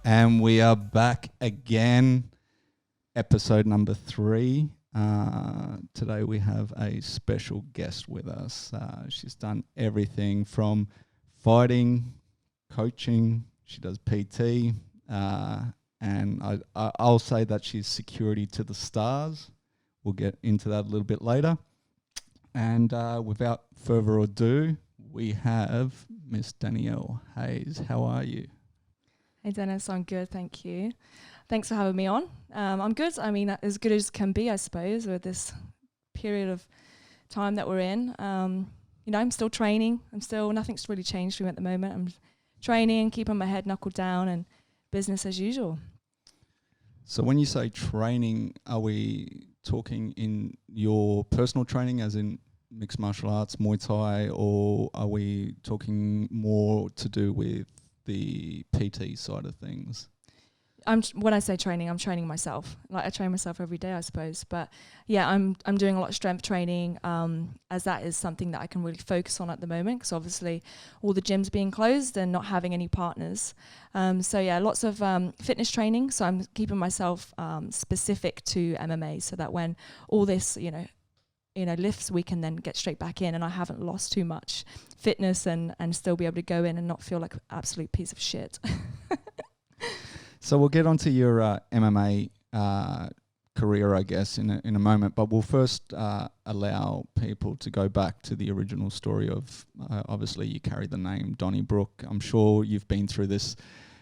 And we are back again, episode number 3. Today we have a special guest with us. She's done everything from fighting, coaching, she does PT, and I'll say that she's security to the stars. We'll get into that a little bit later. And without further ado, we have Miss Danielle Hayes. How are you? Hey Dennis, I'm good, thank you. Thanks for having me on. I'm good. I mean, as good as can be, I suppose, with this period of time that we're in. I'm still training. Nothing's really changed for me at the moment. I'm training, keeping my head knuckled down, and business as usual. So when you say training, are we talking in your personal training, as in mixed martial arts, Muay Thai, or are we talking more to do with the PT side of things? When I say training, I'm training myself. Like I train myself every day, I suppose. But yeah, I'm doing a lot of strength training, as that is something that I can really focus on at the moment. Because obviously, all the gyms being closed and not having any partners. So yeah, lots of fitness training. So I'm keeping myself specific to MMA, so that when all this, lifts, we can then get straight back in, and I haven't lost too much fitness and still be able to go in and not feel like an absolute piece of shit. So we'll get onto your MMA career, I guess, in a moment. But we'll first allow people to go back to the original story of, obviously, you carry the name Donnybrook. I'm sure you've been through this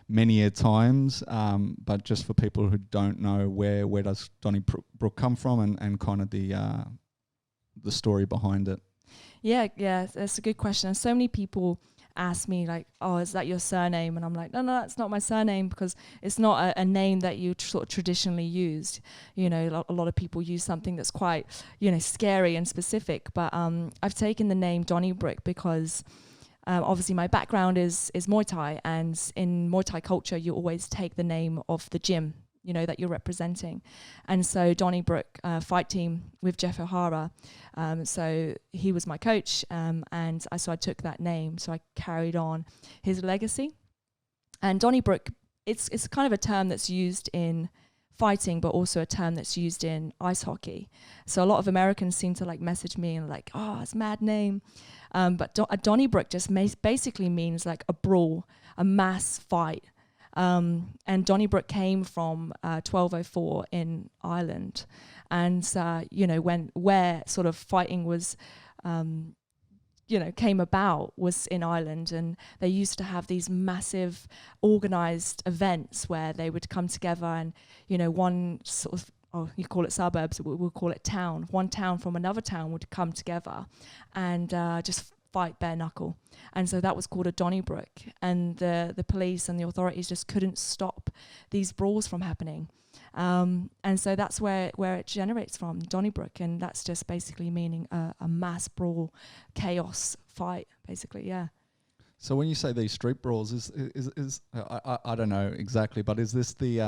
many a times, but just for people who don't know, where does Donnybrook come from, and kind of the story behind it? Yeah, that's a good question. And so many people ask me like, oh, is that your surname? And I'm like, no, that's not my surname, because it's not a name that you sort of traditionally used. A lot of people use something that's quite, scary and specific. But I've taken the name Donnybrook because obviously my background is Muay Thai, and in Muay Thai culture, you always take the name of the gym that you're representing. And so Donnybrook fight team with Jeff O'Hara, so he was my coach, and so I took that name, so I carried on his legacy. And Donnybrook, it's kind of a term that's used in fighting, but also a term that's used in ice hockey. So a lot of Americans seem to like message me and like, oh, it's a mad name. But Donnybrook just basically means like a brawl, a mass fight. And Donnybrook came from 1204 in Ireland, and where sort of fighting was, came about was in Ireland, and they used to have these massive organised events where they would come together, and one sort of, you call it suburbs, we'll call it town. One town from another town would come together, and just fight bare knuckle. And so that was called a Donnybrook, and the police and the authorities just couldn't stop these brawls from happening, and so that's where it generates from, Donnybrook, and that's just basically meaning a mass brawl, chaos fight, basically. Yeah. So when you say these street brawls, is I don't know exactly, but is this the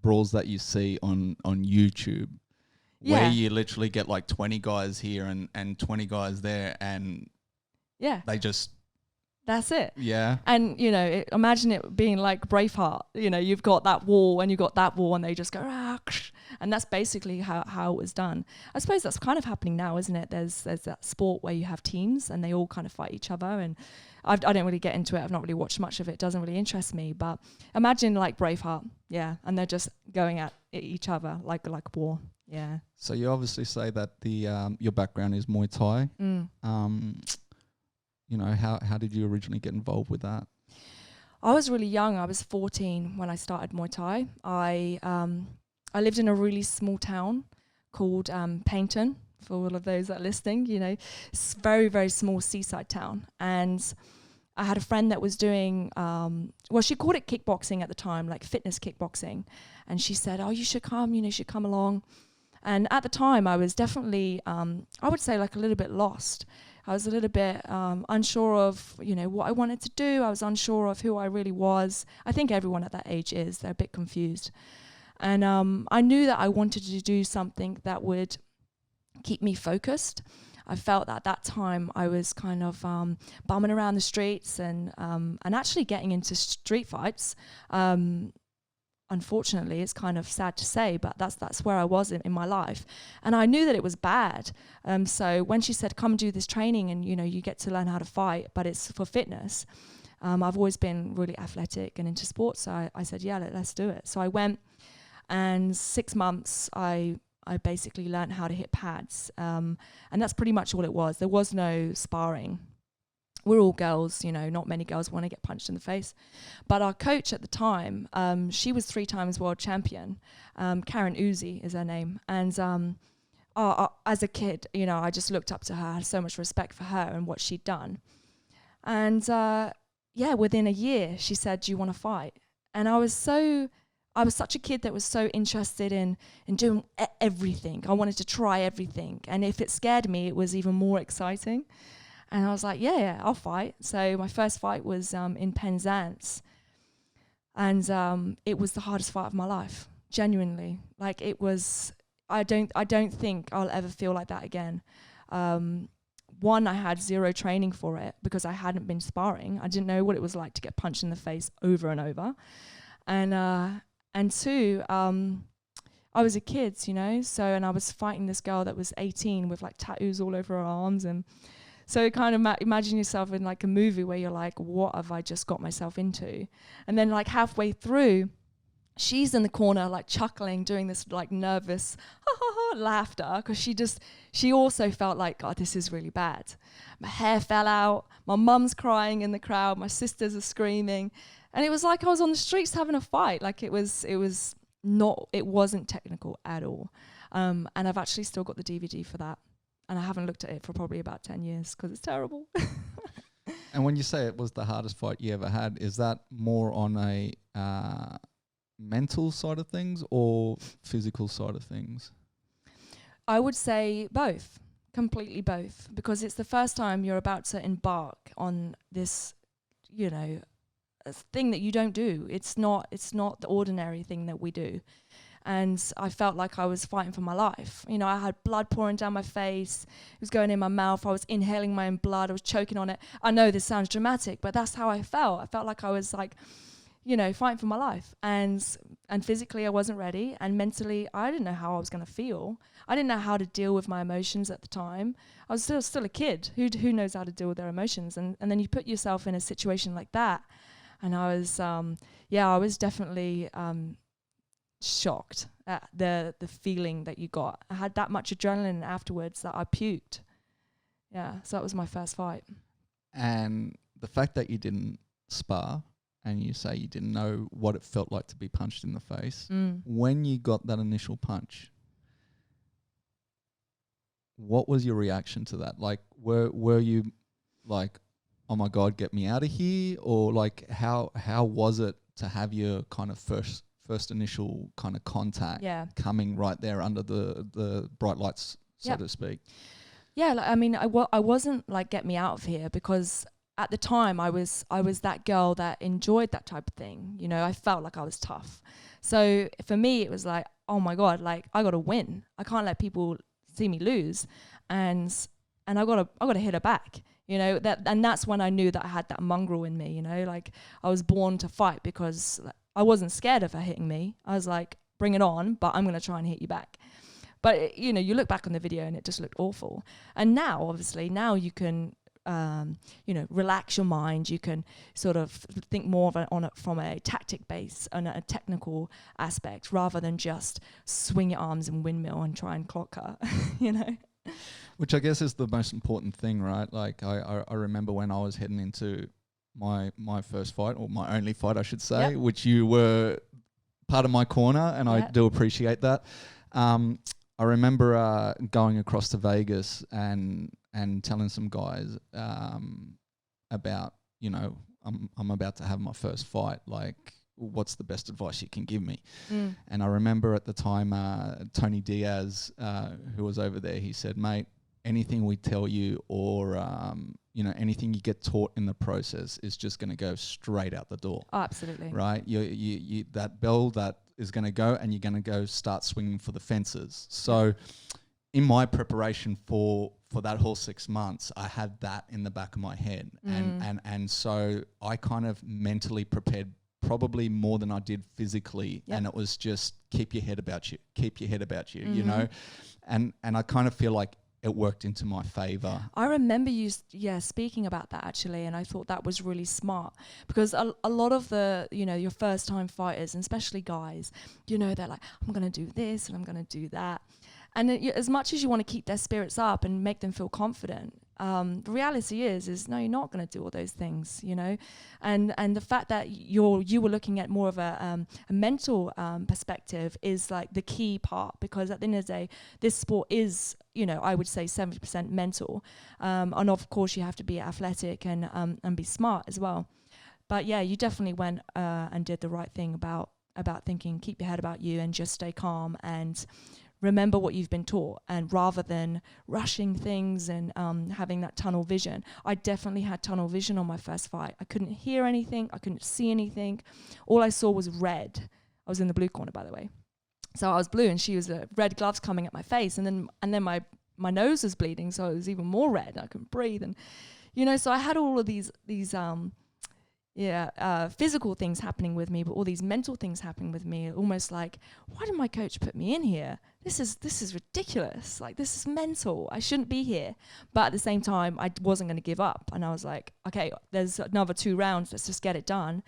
brawls that you see on YouTube? Yeah. Where you literally get like 20 guys here and 20 guys there, and yeah, they just... That's it. Yeah. And, imagine it being like Braveheart. You've got that wall and you've got that wall, and they just go, and that's basically how it was done. I suppose that's kind of happening now, isn't it? There's that sport where you have teams and they all kind of fight each other, and I don't really get into it. I've not really watched much of it. It doesn't really interest me. But imagine like Braveheart, yeah, and they're just going at each other like war. Yeah. So you obviously say that your background is Muay Thai. How did you originally get involved with that? I was really young. I was 14 when I started Muay Thai. I lived in a really small town called Paignton, for all of those that are listening. It's a very, very small seaside town. And I had a friend that was doing, she called it kickboxing at the time, like fitness kickboxing. And she said, oh, you should come, you should come along. And at the time, I was definitely, I would say, like a little bit lost. I was a little bit unsure of, what I wanted to do. I was unsure of who I really was. I think everyone at that age is. They're a bit confused. And I knew that I wanted to do something that would keep me focused. I felt that at that time I was kind of bumming around the streets and actually getting into street fights. Unfortunately, it's kind of sad to say, but that's where I was in my life. And I knew that it was bad. So when she said, come do this training and, you get to learn how to fight, but it's for fitness. I've always been really athletic and into sports. So I said, yeah, let's do it. So I went, and 6 months I basically learned how to hit pads. And that's pretty much all it was. There was no sparring. We're all girls, not many girls want to get punched in the face. But our coach at the time, she was 3 times world champion. Karen Uzi is her name. And as a kid, I just looked up to her. I had so much respect for her and what she'd done. And within a year, she said, do you want to fight? And I was such a kid that was so interested in doing everything. I wanted to try everything. And if it scared me, it was even more exciting. And I was like, yeah, I'll fight. So my first fight was in Penzance. And it was the hardest fight of my life, genuinely. Like it was, I don't think I'll ever feel like that again. One, I had zero training for it because I hadn't been sparring. I didn't know what it was like to get punched in the face over and over. And two, I was a kid, and I was fighting this girl that was 18 with like tattoos all over her arms. And so kind of imagine yourself in like a movie where you're like, what have I just got myself into? And then like halfway through, she's in the corner like chuckling, doing this like nervous laughter because she also felt like, God, this is really bad. My hair fell out, my mum's crying in the crowd, my sisters are screaming. And it was like I was on the streets having a fight. Like it wasn't technical at all. And I've actually still got the DVD for that. And I haven't looked at it for probably about 10 years because it's terrible. And when you say it was the hardest fight you ever had, is that more on a mental side of things or physical side of things? I would say both, completely both, because it's the first time you're about to embark on this, a thing that you don't do. It's not the ordinary thing that we do. And I felt like I was fighting for my life. I had blood pouring down my face. It was going in my mouth. I was inhaling my own blood. I was choking on it. I know this sounds dramatic, but that's how I felt. I felt like I was like, fighting for my life. And physically I wasn't ready. And mentally, I didn't know how I was going to feel. I didn't know how to deal with my emotions at the time. I was still a kid. Who knows how to deal with their emotions? And then you put yourself in a situation like that. And I was, I was definitely shocked at the feeling that you got. I had that much adrenaline afterwards that I puked. Yeah, so that was my first fight. And the fact that you didn't spar and you say you didn't know what it felt like to be punched in the face, when you got that initial punch, what was your reaction to that? Like, were you like, oh my God, get me out of here? Or like, how was it to have your kind of first initial kind of contact coming right there under the bright lights, so to speak? Yeah, like, I mean, I wasn't like, get me out of here, because at the time I was that girl that enjoyed that type of thing. I felt like I was tough. So for me, it was like, oh my God, like I got to win. I can't let people see me lose. And I got to hit her back. And that's when I knew that I had that mongrel in me, like I was born to fight, because I wasn't scared of her hitting me. I was like, bring it on, but I'm going to try and hit you back. But, you look back on the video and it just looked awful. And now, obviously, you can, relax your mind. You can sort of think more on it from a tactic base and a technical aspect, rather than just swing your arms and windmill and try and clock her, Which I guess is the most important thing, right? Like I remember when I was heading into my first fight, or my only fight, I should say, which you were part of my corner, and I do appreciate that. I remember going across to Vegas and telling some guys about, I'm about to have my first fight, like, what's the best advice you can give me? And I remember at the time, Tony Diaz, who was over there, he said, mate, anything we tell you, or anything you get taught in the process is just going to go straight out the door. Oh, absolutely. Right? You that bell that is going to go, and you're going to go start swinging for the fences. So in my preparation for that whole 6 months, I had that in the back of my head, and so I kind of mentally prepared probably more than I did physically, and it was just keep your head about you, you know, and I kind of feel like it worked into my favor. I remember you speaking about that actually, and I thought that was really smart, because a lot of the, you know, your first time fighters, and especially guys, you know, they're like, I'm going to do this and I'm going to do that. And as much as you want to keep their spirits up and make them feel confident, the reality is no, you're not going to do all those things, you know. And the fact that you were looking at more of a mental perspective is like the key part, because at the end of the day, this sport is, you know, I would say 70% mental, and of course you have to be athletic and be smart as well. But yeah, you definitely went and did the right thing about thinking, keep your head about you and just stay calm and remember what you've been taught, and rather than rushing things and having that tunnel vision. I definitely had tunnel vision on my first fight. I couldn't hear anything. I couldn't see anything. All I saw was red. I was in the blue corner, by the way. So I was blue and she was red gloves coming at my face. And then my nose was bleeding, so it was even more red. And I couldn't breathe. And, you know, so I had all of these physical things happening with me, but all these mental things happening with me, almost like, why did my coach put me in here? This is ridiculous. Like, this is mental. I shouldn't be here. But at the same time, I wasn't going to give up. And I was like, okay, there's another 2 rounds. Let's just get it done.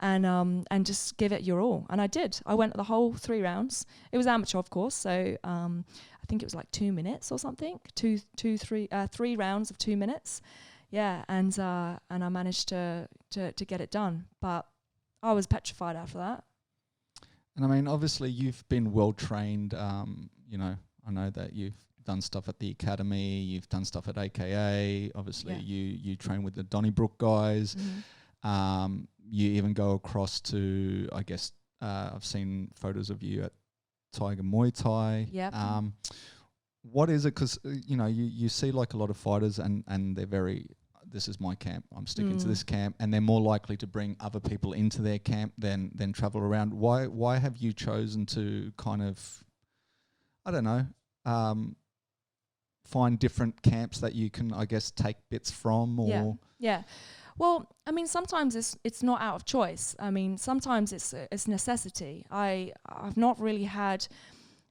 And just give it your all. And I did. I went the whole 3 rounds. It was amateur, of course. So I think it was like 2 minutes or something. 3 rounds of 2 minutes. Yeah, and I managed to get it done, but I was petrified after that. And I mean, obviously, you've been well trained. You know, I know that you've done stuff at the academy, you've done stuff at AKA. Obviously, you train with the Donnybrook guys. Mm-hmm. You even go across to, I guess, I've seen photos of you at Tiger Muay Thai. Yeah. What is it? Because, you know, you see like a lot of fighters and they're very, this is my camp, I'm sticking to this camp, and they're more likely to bring other people into their camp than travel around. Why have you chosen to kind of, I don't know, find different camps that you can, I guess, take bits from? Or Yeah. Well, I mean, sometimes it's not out of choice. I mean, sometimes it's necessity. I've not really had...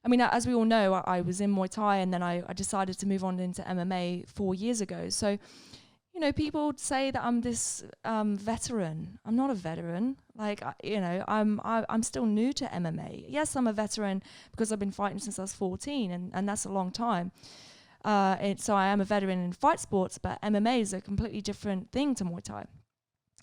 I mean, as we all know, I was in Muay Thai, and then I decided to move on into MMA 4 years ago. So, you know, people say that I'm this veteran. I'm not a veteran. Like, you know, I'm still new to MMA. Yes, I'm a veteran because I've been fighting since I was 14, and that's a long time. So I am a veteran in fight sports, but MMA is a completely different thing to Muay Thai.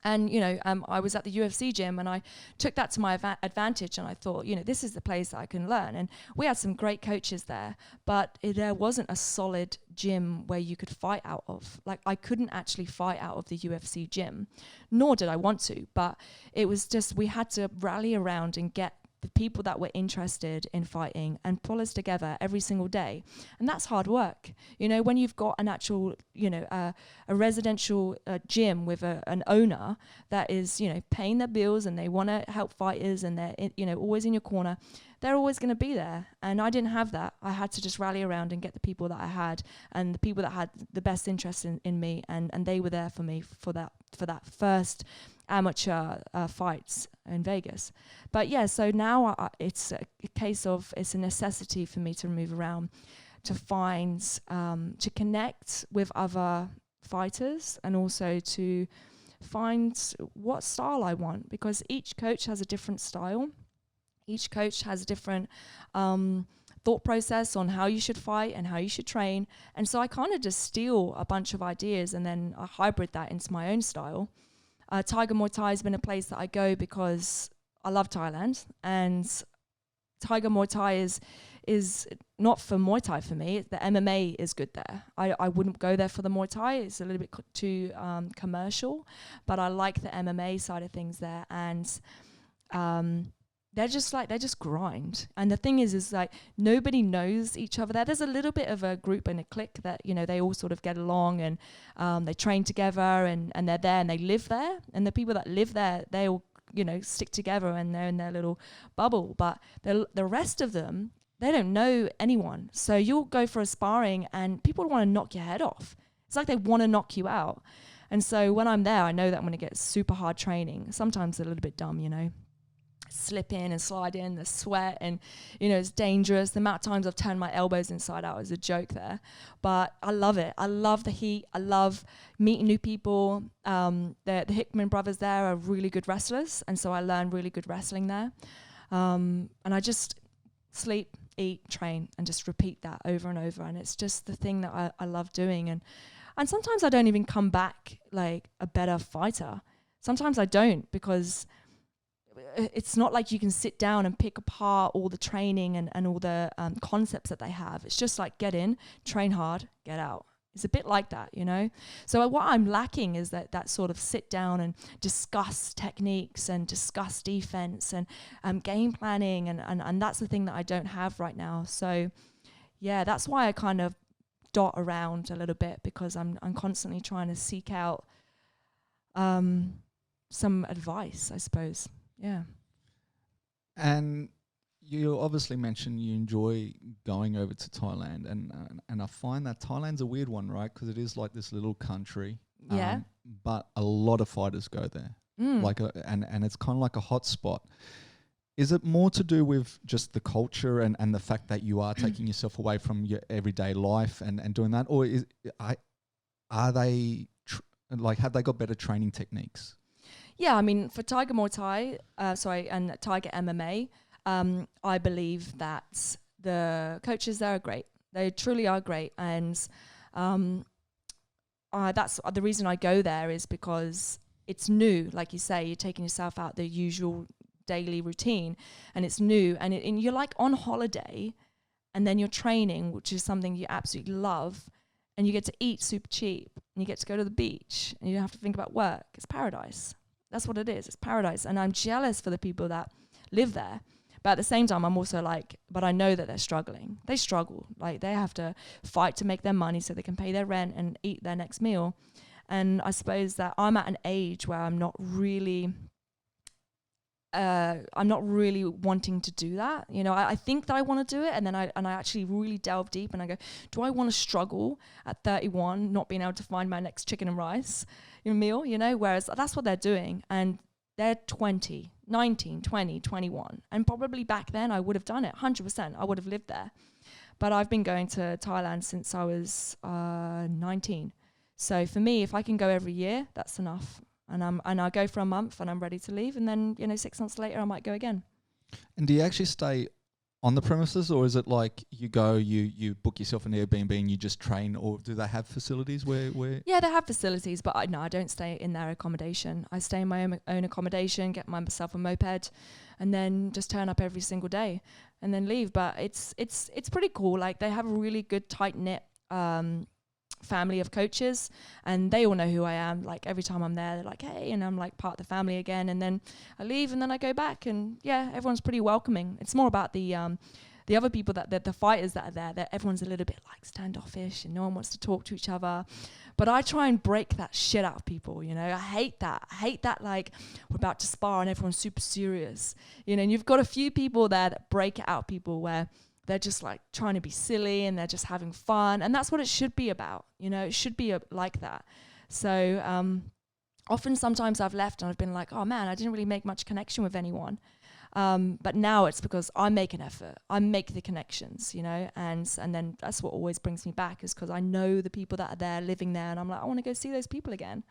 And, you know, I was at the UFC gym, and I took that to my advantage, and I thought, you know, this is the place that I can learn. And we had some great coaches there, but there wasn't a solid gym where you could fight out of. Like, I couldn't actually fight out of the UFC gym, nor did I want to, but it was just, we had to rally around and get the people that were interested in fighting and pull us together every single day. And that's hard work. You know, when you've got an actual, you know, a residential gym with an owner that is, you know, paying their bills, and they want to help fighters, and they're, you know, always in your corner, they're always going to be there. And I didn't have that. I had to just rally around and get the people that I had, and the people that had the best interest in me, and they were there for me for that first amateur fights in Vegas. But yeah, so now it's a case of, it's a necessity for me to move around, to find, to connect with other fighters, and also to find what style I want, because each coach has a different style. Each coach has a different thought process on how you should fight and how you should train. And so I kind of just steal a bunch of ideas and then I hybrid that into my own style. Tiger Muay Thai has been a place that I go because I love Thailand, and Tiger Muay Thai is not for Muay Thai for me. The MMA is good there. I wouldn't go there for the Muay Thai. It's a little bit too commercial, but I like the MMA side of things there. And they just grind. And the thing is like, nobody knows each other there. There's a little bit of a group and a clique that, you know, they all sort of get along, and they train together, and they're there and they live there. And the people that live there, they all, you know, stick together and they're in their little bubble. But the rest of them, they don't know anyone. So you'll go for a sparring and people want to knock your head off. It's like they want to knock you out. And so when I'm there, I know that I'm going to get super hard training. Sometimes a little bit dumb, you know, slip in and slide in, the sweat, and, you know, it's dangerous. The amount of times I've turned my elbows inside out is a joke there. But I love it. I love the heat. I love meeting new people. The Hickman brothers there are really good wrestlers. And so I learned really good wrestling there. And I just sleep, eat, train, and just repeat that over and over. And it's just the thing that I love doing. And sometimes I don't even come back like a better fighter. Sometimes I don't, because it's not like you can sit down and pick apart all the training and all the concepts that they have. It's just like get in, train hard, get out. It's a bit like that, you know? So what I'm lacking is that sort of sit down and discuss techniques and discuss defense and game planning. And that's the thing that I don't have right now. So yeah, that's why I kind of dot around a little bit, because I'm constantly trying to seek out some advice, I suppose. Yeah. And you obviously mentioned you enjoy going over to Thailand, and I find that Thailand's a weird one, right? Because it is like this little country. Yeah. But a lot of fighters go there. And it's kind of like a hot spot. Is it more to do with just the culture and the fact that you are taking yourself away from your everyday life and doing that, or are they have they got better training techniques? Yeah, I mean, for Tiger Muay Thai, and Tiger MMA, I believe that the coaches there are great. They truly are great, and that's the reason I go there, is because it's new. Like you say, you're taking yourself out the usual daily routine, and it's new, and you're like on holiday, and then you're training, which is something you absolutely love, and you get to eat super cheap, and you get to go to the beach, and you don't have to think about work. It's paradise. That's what it is. It's paradise. And I'm jealous for the people that live there. But at the same time, I'm also like, but I know that they're struggling. They struggle. Like, they have to fight to make their money so they can pay their rent and eat their next meal. And I suppose that I'm at an age where I'm not really wanting to do that. You know, I think that I want to do it, and then I actually really delve deep and I go, do I want to struggle at 31, not being able to find my next chicken and rice meal, you know? Whereas that's what they're doing, and they're 20, 19, 20, 21. And probably back then I would have done it, 100%. I would have lived there. But I've been going to Thailand since I was 19. So for me, if I can go every year, that's enough. And I go for a month and I'm ready to leave. And then, you know, 6 months later, I might go again. And do you actually stay on the premises, or is it like you go, you book yourself an Airbnb and you just train, or do they have facilities where? Yeah, they have facilities, but I don't stay in their accommodation. I stay in my own accommodation, get myself a moped, and then just turn up every single day and then leave. But it's pretty cool. Like, they have a really good tight-knit family of coaches, and they all know who I am. Like, every time I'm there, they're like, hey, and I'm like part of the family again. And then I leave and then I go back, and yeah, everyone's pretty welcoming. It's more about the other people, that the fighters that are there, that everyone's a little bit like standoffish and no one wants to talk to each other. But I try and break that shit out of people, you know. I hate that, like, we're about to spar and everyone's super serious, you know. And you've got a few people there that break it out of people, where they're just like trying to be silly and they're just having fun. And that's what it should be about. You know, it should be like that. So often sometimes I've left and I've been like, oh man, I didn't really make much connection with anyone. But now it's because I make an effort. I make the connections, you know, and then that's what always brings me back, is because I know the people that are there, living there, and I'm like, I want to go see those people again.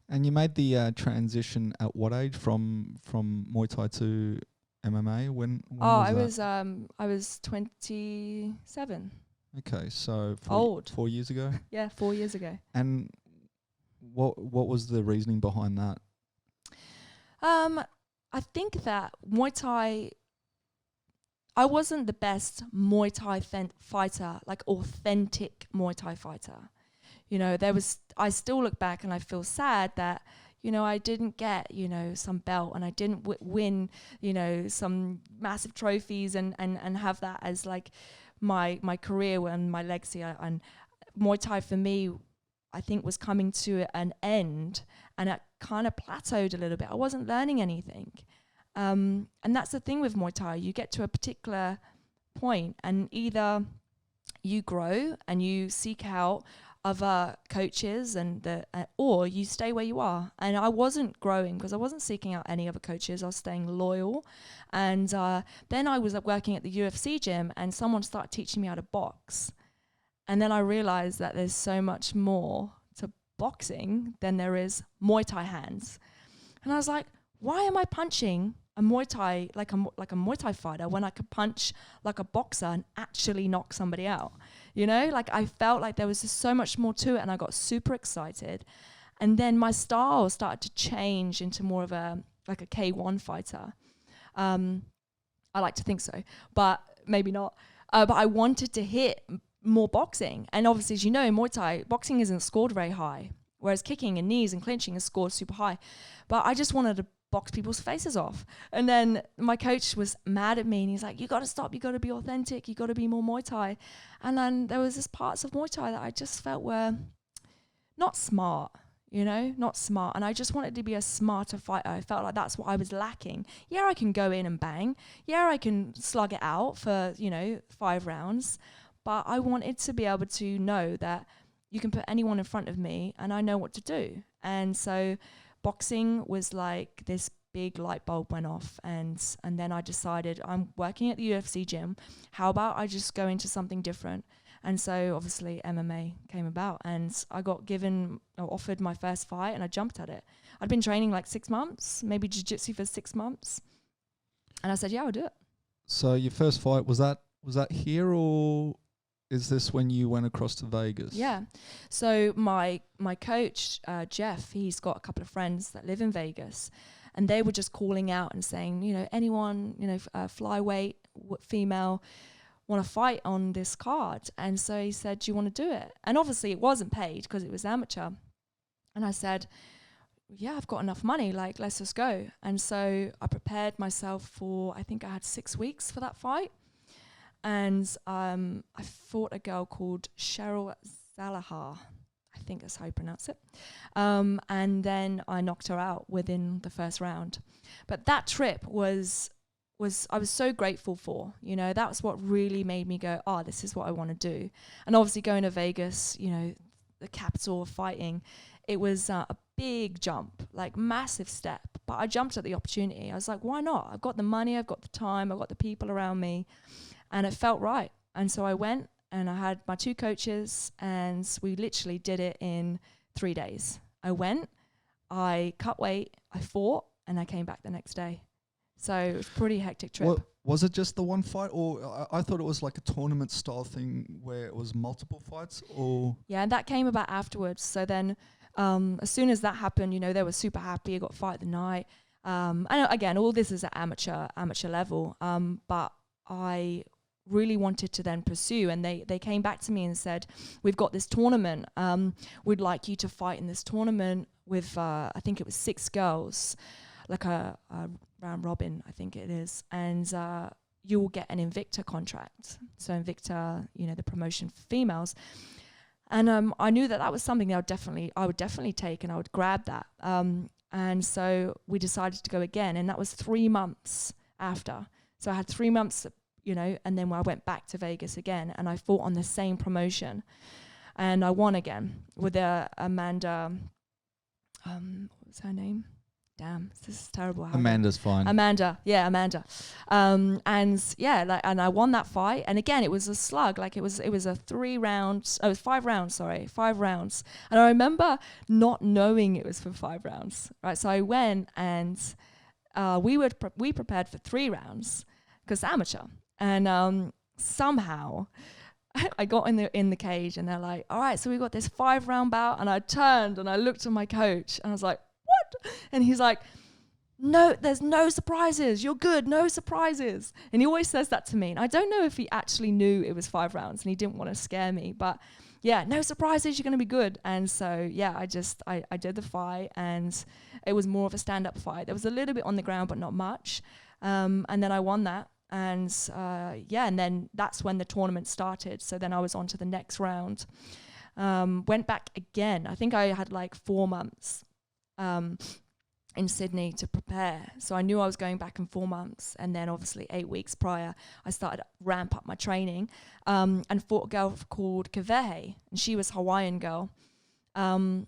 And you made the transition at what age from Muay Thai to MMA? When I was 27. Okay, so old. 4 years ago. Yeah, 4 years ago. And what was the reasoning behind that? I think that Muay Thai, I wasn't the best Muay Thai fighter, like authentic Muay Thai fighter. You know, I still look back and I feel sad that, you know, I didn't get, you know, some belt, and I didn't win, you know, some massive trophies and have that as like my career and my legacy. And Muay Thai for me, I think, was coming to an end, and it kind of plateaued a little bit. I wasn't learning anything. And that's the thing with Muay Thai. You get to a particular point, and either you grow and you seek out other coaches or you stay where you are. And I wasn't growing because I wasn't seeking out any other coaches. I was staying loyal. And then I was working at the UFC gym, and someone started teaching me how to box. And then I realized that there's so much more to boxing than there is Muay Thai hands. And I was like, why am I punching a Muay Thai like a Muay Thai fighter when I could punch like a boxer and actually knock somebody out? You know, like I felt like there was just so much more to it, and I got super excited. And then my style started to change into more of a K1 fighter. I like to think so, but maybe not. But I wanted to hit more boxing. And obviously, as you know, in Muay Thai, boxing isn't scored very high, whereas kicking and knees and clinching is scored super high. But I just wanted to box people's faces off. And then my coach was mad at me, and he's like, you got to stop, you got to be authentic, you got to be more Muay Thai. And then there was this parts of Muay Thai that I just felt were not smart, you know, not smart. And I just wanted to be a smarter fighter. I felt like that's what I was lacking. Yeah, I can go in and bang. Yeah, I can slug it out for, 5 rounds. But I wanted to be able to know that you can put anyone in front of me and I know what to do. And so boxing was like this big light bulb went off, and then I decided I'm working at the UFC gym. How about I just go into something different? And so obviously MMA came about, and I got offered my first fight, and I jumped at it. I'd been training like 6 months, maybe jiu-jitsu for 6 months. And I said, yeah, I'll do it. So your first fight, was that here, or is this when you went across to Vegas? Yeah. So my coach, Jeff, he's got a couple of friends that live in Vegas, and they were just calling out and saying, anyone, flyweight, female, want to fight on this card. And so he said, do you want to do it? And obviously it wasn't paid because it was amateur. And I said, yeah, I've got enough money, like, let's just go. And so I prepared myself for, I think I had 6 weeks for that fight. And I fought a girl called Cheryl Zalahar. I think that's how you pronounce it. And then I knocked her out within the first round. But that trip was I was so grateful for. That was what really made me go, this is what I want to do. And obviously going to Vegas, the capital of fighting, it was a big jump, like massive step. But I jumped at the opportunity. I was like, why not? I've got the money, I've got the time, I've got the people around me. And it felt right. And so I went, and I had my 2 coaches, and we literally did it in 3 days. I went, I cut weight, I fought, and I came back the next day. So it was a pretty hectic trip. Well, was it just the one fight, or I thought it was like a tournament style thing where it was multiple fights? Or yeah, and that came about afterwards. So then as soon as that happened, they were super happy. I got fight of the night. And again, all this is at amateur level. But I really wanted to then pursue, and they came back to me and said, we've got this tournament, we'd like you to fight in this tournament with I think it was 6 girls, like a round robin, I think it is, and you will get an Invicta contract. So Invicta, the promotion for females. And I knew that was something that I would definitely take, and I would grab that. And so we decided to go again, and that was 3 months after. So I had 3 months, and then I went back to Vegas again, and I fought on the same promotion, and I won again with Amanda. What was her name? Damn, this is terrible. Amanda's fine. Amanda. And I won that fight, and again it was a slug. Like it was a 3 rounds. Oh, it was 5 rounds. Sorry, 5 rounds. And I remember not knowing it was for 5 rounds. Right, so I went, and we prepared for 3 rounds because amateur. And somehow I got in the cage, and they're like, all right, so we got this 5 round bout. And I turned and I looked at my coach, and I was like, what? And he's like, no, there's no surprises. You're good. No surprises. And he always says that to me. And I don't know if he actually knew it was 5 rounds and he didn't want to scare me, but yeah, no surprises. You're going to be good. And so, yeah, I did the fight, and it was more of a stand-up fight. There was a little bit on the ground, but not much. And then I won that. And and then that's when the tournament started. So then I was on to the next round. Went back again. I think I had like 4 months. in Sydney to prepare. So I knew I was going back in 4 months. And then obviously 8 weeks prior, I started to ramp up my training and fought a girl called Kavehe. And she was Hawaiian girl. And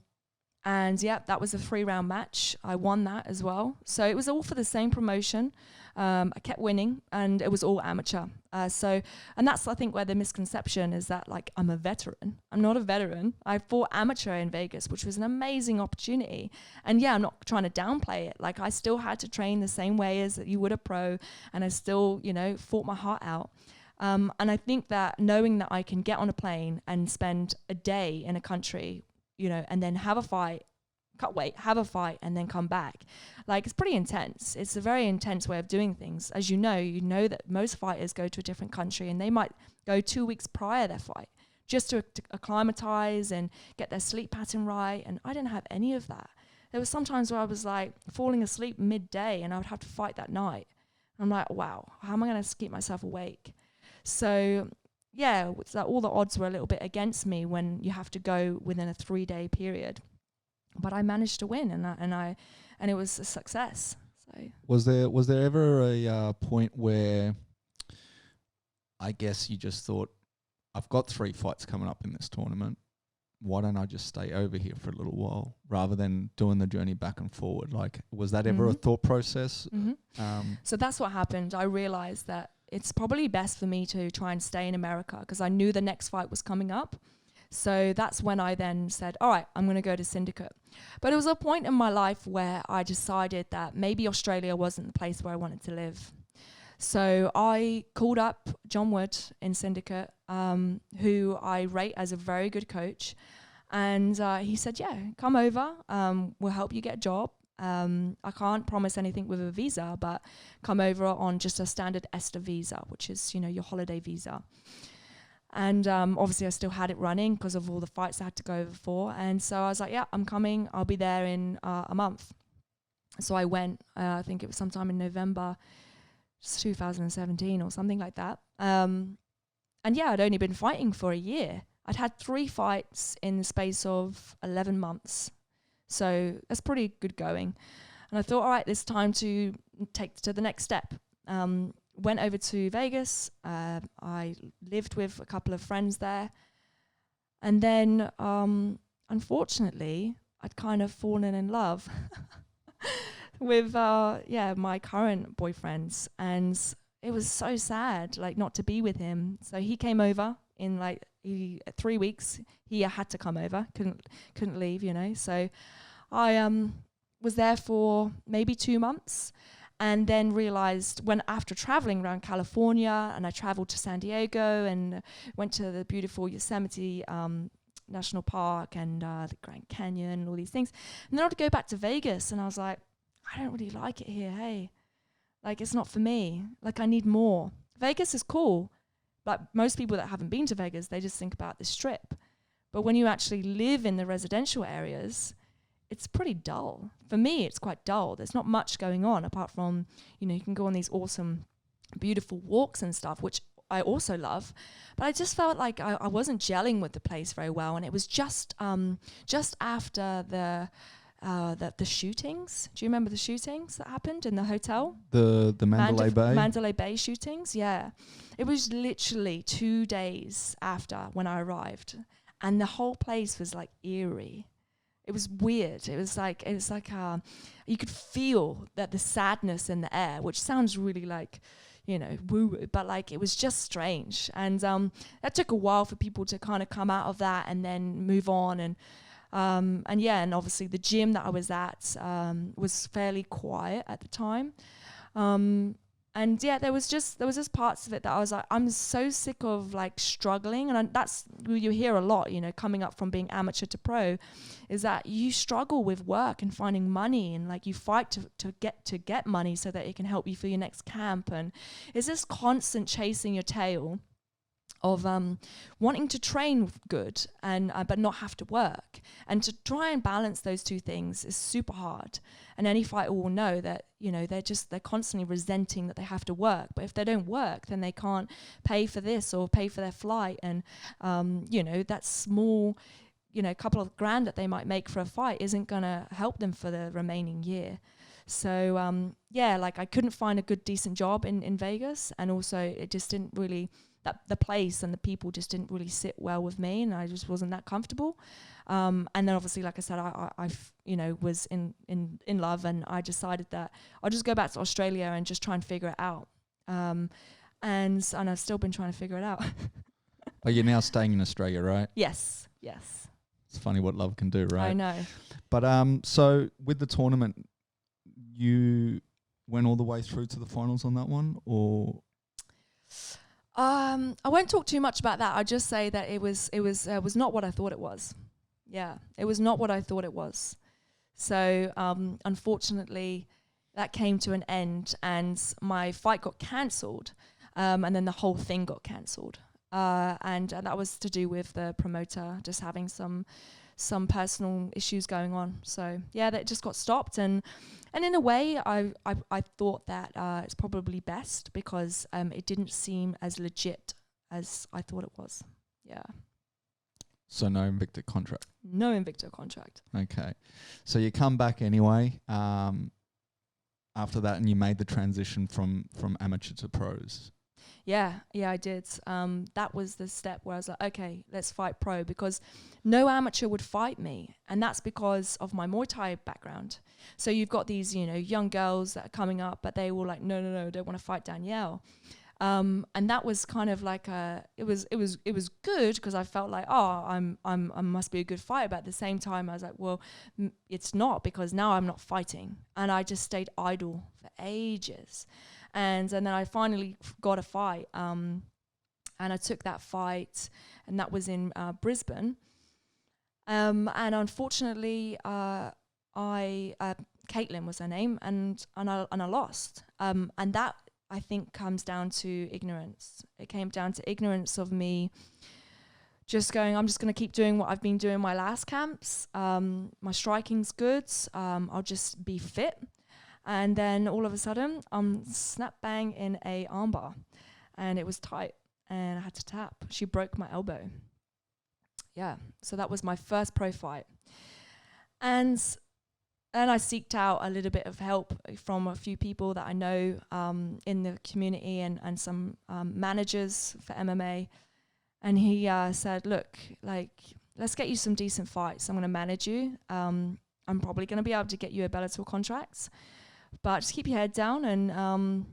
yeah, that was a 3-round match. I won that as well. So it was all for the same promotion. I kept winning, and it was all amateur. And that's, I think, where the misconception is that, like, I'm a veteran. I'm not a veteran. I fought amateur in Vegas, which was an amazing opportunity. And yeah, I'm not trying to downplay it. Like, I still had to train the same way as you would a pro, and I still, you know, fought my heart out. And I think that knowing that I can get on a plane and spend a day in a country, you know, and then have a fight, cut weight, have a fight, and then come back. Like, it's pretty intense. It's a very intense way of doing things. As you know that most fighters go to a different country and they might go 2 weeks prior their fight just to acclimatize and get their sleep pattern right. And I didn't have any of that. There was sometimes where I was like falling asleep midday and I would have to fight that night. I'm like, wow, how am I going to keep myself awake? So yeah, so all the odds were a little bit against me when you have to go within a 3-day period. But I managed to win, and it was a success. So was there ever a point where I guess you just thought, I've got 3 fights coming up in this tournament, why don't I just stay over here for a little while rather than doing the journey back and forward? Like, was that ever a thought process? So that's what happened. I realized that it's probably best for me to try and stay in America because I knew the next fight was coming up. So that's when I then said, all right, I'm going to go to Syndicate. But it was a point in my life where I decided that maybe Australia wasn't the place where I wanted to live. So I called up John Wood in Syndicate, who I rate as a very good coach. And he said, yeah, come over. We'll help you get a job. I can't promise anything with a visa, but come over on just a standard ESTA visa, which is, you know, your holiday visa. And obviously I still had it running because of all the fights I had to go over for. And so I was like, yeah, I'm coming. I'll be there in a month. So I went, I think it was sometime in November 2017 or something like that. And yeah, I'd only been fighting for a year. I'd had 3 fights in the space of 11 months. So that's pretty good going. And I thought, all right, it's time to take to the next step. Went over to Vegas. I lived with a couple of friends there. And then, unfortunately, I'd kind of fallen in love with, my current boyfriends. And it was so sad, like, not to be with him. So he came over in, 3 weeks. He had to come over, couldn't leave, you know. So I was there for maybe 2 months. And then realized after traveling around California, and I traveled to San Diego and went to the beautiful Yosemite National Park and the Grand Canyon and all these things. And then I had to go back to Vegas, and I was like, I don't really like it here, hey. Like, it's not for me. Like, I need more. Vegas is cool, but most people that haven't been to Vegas, they just think about the Strip. But when you actually live in the residential areas, it's pretty dull. For me, it's quite dull. There's not much going on apart from, you know, you can go on these awesome, beautiful walks and stuff, which I also love. But I just felt like I wasn't gelling with the place very well. And it was just after the shootings. Do you remember the shootings that happened in the hotel? The Mandalay Bay? Mandalay Bay shootings, yeah. It was literally 2 days after when I arrived. And the whole place was like eerie. It was weird. It was like you could feel that the sadness in the air, which sounds really like, you know, woo-woo, but like it was just strange. And that took a while for people to kind of come out of that and then move on. And obviously the gym that I was at was fairly quiet at the time. And yeah, there was just parts of it that I was like, I'm so sick of like struggling. And that's you hear a lot, you know, coming up from being amateur to pro, is that you struggle with work and finding money, and like you fight to get money so that it can help you for your next camp. And it's this constant chasing your tail of wanting to train good and but not have to work, and to try and balance those two things is super hard. And any fighter will know that, you know, they're constantly resenting that they have to work, but if they don't work, then they can't pay for this or pay for their flight. And you know, that small, a couple of grand that they might make for a fight isn't going to help them for the remaining year. So, like I couldn't find a good, decent job in Vegas. And also it just didn't really, the place and the people just didn't really sit well with me, and I just wasn't that comfortable. And then obviously, like I said, I was in love, and I decided that I'll just go back to Australia and just try and figure it out. And I've still been trying to figure it out. But you're now staying in Australia, right? Yes. It's funny what love can do, right? I know. But so with the tournament, you went all the way through to the finals on that one, or? I won't talk too much about that. I just say that it was not what I thought it was. Yeah, it was not what I thought it was. So unfortunately, that came to an end, and my fight got cancelled, and then the whole thing got cancelled. And that was to do with the promoter just having some personal issues going on. So yeah, that just got stopped, and in a way, I thought that it's probably best, because it didn't seem as legit as I thought it was. Yeah. So no Invicta contract. No Invicta contract. Okay, so you come back anyway after that, and you made the transition from amateur to pros. Yeah, I did. That was the step where I was like, okay, let's fight pro, because no amateur would fight me. And that's because of my Muay Thai background. So you've got these, young girls that are coming up, but they were like, no, don't want to fight Danielle. And that was kind of like it was good, because I felt like, I must be a good fighter. But at the same time, I was like, well, it's not, because now I'm not fighting. And I just stayed idle for ages. And then I finally got a fight, and I took that fight, and that was in Brisbane. And unfortunately, Caitlin was her name, and I lost. And that, I think, comes down to ignorance. It came down to ignorance of me just going, I'm just going to keep doing what I've been doing my last camps. My striking's good. I'll just be fit. And then all of a sudden, I'm snap bang in a armbar, and it was tight, and I had to tap. She broke my elbow. Yeah, so that was my first pro fight. And I seeked out a little bit of help from a few people that I know in the community, and some managers for MMA. And he said, look, let's get you some decent fights. I'm going to manage you. I'm probably going to be able to get you a Bellator contract. But just keep your head down and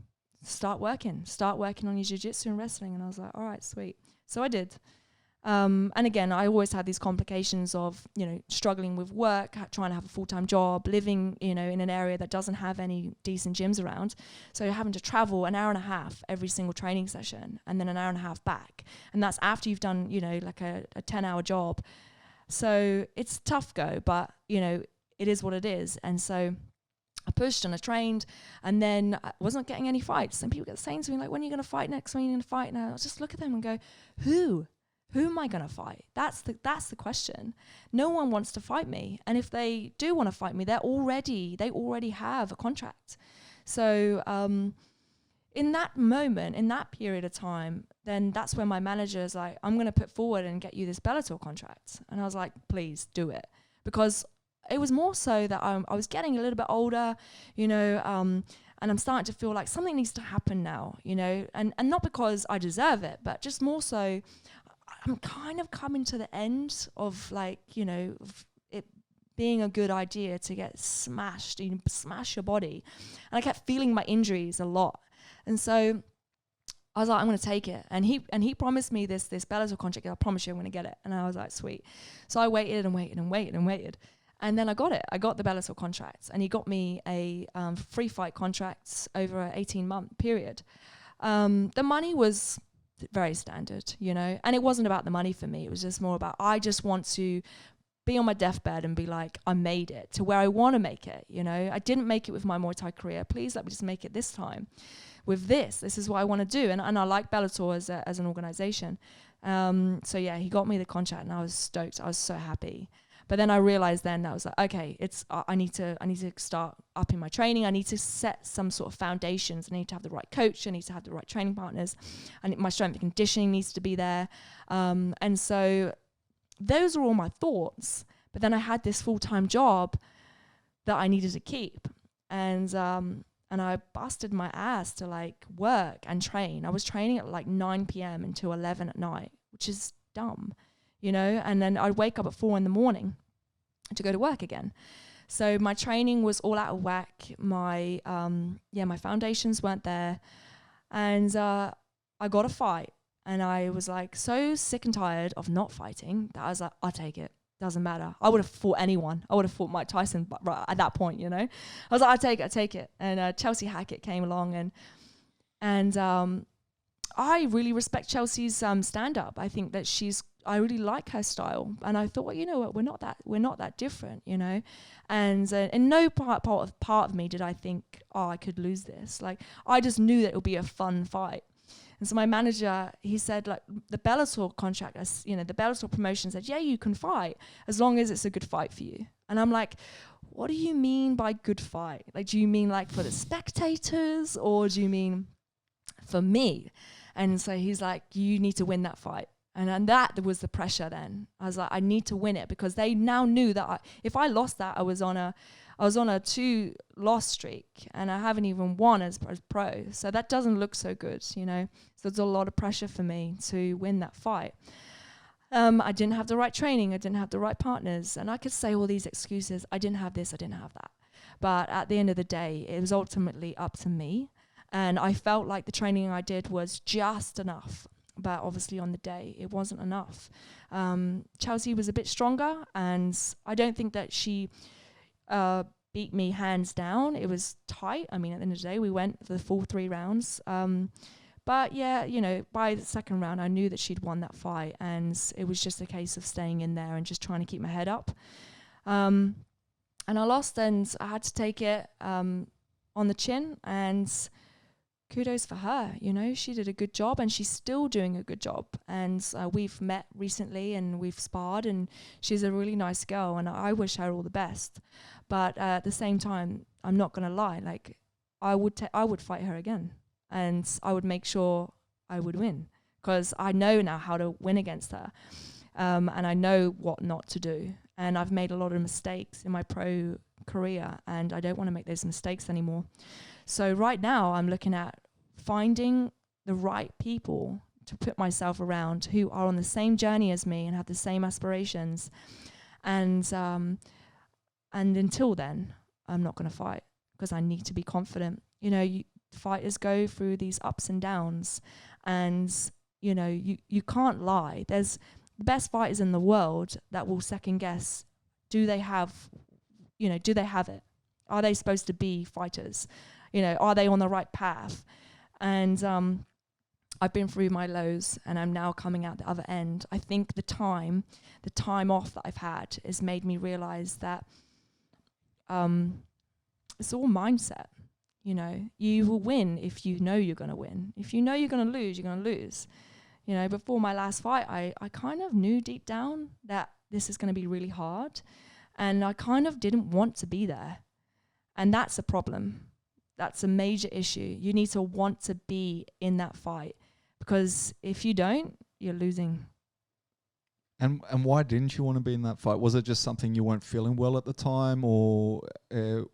start working on your jiu-jitsu and wrestling. And I was like, all right, sweet. So I did. And again, I always had these complications of, struggling with work, trying to have a full-time job, living, in an area that doesn't have any decent gyms around. So you're having to travel an hour and a half every single training session, and then an hour and a half back. And that's after you've done, like a 10-hour job. So it's a tough go, but, it is what it is. And so I pushed and I trained, and then I wasn't getting any fights. And people get saying to me, like, when are you going to fight next? When are you going to fight? And I just look at them and go, who am I going to fight? That's the question. No one wants to fight me. And if they do want to fight me, they already have a contract. So in that moment, in that period of time, then that's when my manager's like, I'm going to put forward and get you this Bellator contract. And I was like, please do it. Because it was more so that I was getting a little bit older, and I'm starting to feel like something needs to happen now, and not because I deserve it, but just more so I'm kind of coming to the end of of it being a good idea to get smashed, smash your body. And I kept feeling my injuries a lot. And so I was like, I'm going to take it. And he promised me this Bellator contract. I promise you I'm going to get it. And I was like, sweet. So I waited and waited and waited and waited. And then I got it. I got the Bellator contract, and he got me a free fight contract over an 18-month period. The money was very standard, and it wasn't about the money for me. It was just more about, I just want to be on my deathbed and be like, I made it to where I want to make it. I didn't make it with my Muay Thai career. Please let me just make it this time with this. This is what I want to do. And I like Bellator as an organization. So yeah, he got me the contract, and I was stoked. I was so happy. But then I realized then I was like, okay, I need to start upping my training. I need to set some sort of foundations. I need to have the right coach. I need to have the right training partners. And my strength and conditioning needs to be there. And so those are all my thoughts. But then I had this full-time job that I needed to keep. And I busted my ass to like work and train. I was training at like 9 p.m. until 11 at night, which is dumb, you know? And then I'd wake up at 4 a.m. to go to work again. So my training was all out of whack. My foundations weren't there. And I got a fight. And I was like so sick and tired of not fighting that I was like, I'll take it. Doesn't matter. I would have fought anyone. I would have fought Mike Tyson right at that point, you know. I was like, I'll take it. And Chelsea Hackett came along, and I really respect Chelsea's stand-up. I think that I really like her style. And I thought, well, you know what, we're not that different, you know. And in no part of me did I think, oh, I could lose this. Like, I just knew that it would be a fun fight. And so my manager, he said, like, the Bellator contract, you know, the Bellator promotion said, yeah, you can fight as long as it's a good fight for you. And I'm like, what do you mean by good fight? Like, do you mean like for the spectators, or do you mean for me? And so he's like, you need to win that fight. And that was the pressure then. I was like, I need to win it, because they now knew that if I lost that, I was on a 2-loss streak, and I haven't even won as pro. So that doesn't look so good, you know. So there's a lot of pressure for me to win that fight. I didn't have the right training. I didn't have the right partners. And I could say all these excuses. I didn't have this. I didn't have that. But at the end of the day, it was ultimately up to me. And I felt like the training I did was just enough. But obviously on the day, it wasn't enough. Chelsea was a bit stronger, and I don't think that she beat me hands down. It was tight. I mean, at the end of the day, we went for the full 3 rounds. But yeah, you know, by the second round, I knew that she'd won that fight, and it was just a case of staying in there and just trying to keep my head up. And I lost, and I had to take it on the chin, and kudos for her. You know, she did a good job, and she's still doing a good job. And we've met recently, and we've sparred, and she's a really nice girl, and I wish her all the best. But at the same time, I'm not gonna lie, like, I would fight her again, and I would make sure I would win, because I know now how to win against her, and I know what not to do. And I've made a lot of mistakes in my pro career, and I don't want to make those mistakes anymore. So right now I'm looking at finding the right people to put myself around who are on the same journey as me and have the same aspirations. And until then, I'm not going to fight, because I need to be confident. You know, fighters go through these ups and downs, and you know, you can't lie. There's the best fighters in the world that will second guess, do they have it? Are they supposed to be fighters? You know, are they on the right path? And I've been through my lows, and I'm now coming out the other end. I think the time off that I've had has made me realize that it's all mindset. You know, you will win if you know you're going to win. If you know you're going to lose, you're going to lose. You know, before my last fight, I kind of knew deep down that this is going to be really hard, and I kind of didn't want to be there. And that's a problem. That's a major issue. You need to want to be in that fight, because if you don't, you're losing. And why didn't you want to be in that fight? Was it just something you weren't feeling well at the time, or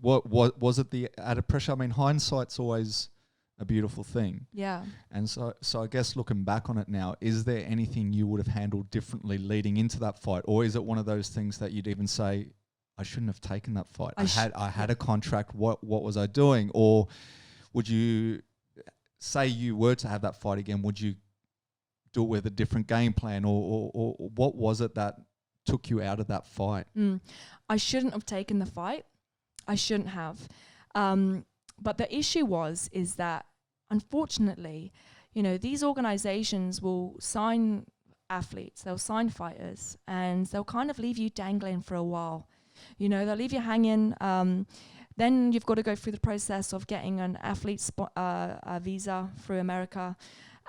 what was it the added pressure? I mean, hindsight's always a beautiful thing. Yeah. And so I guess looking back on it now, is there anything you would have handled differently leading into that fight, or is it one of those things that you'd even say, I shouldn't have taken that fight. I had a contract. What was I doing? Or would you say you were to have that fight again? Would you do it with a different game plan, or what was it that took you out of that fight? I shouldn't have taken the fight. I shouldn't have. But the issue is that unfortunately, you know, these organizations will sign athletes, they'll sign fighters, and they'll kind of leave you dangling for a while. You know, they'll leave you hanging. Then you've got to go through the process of getting an athlete visa through America.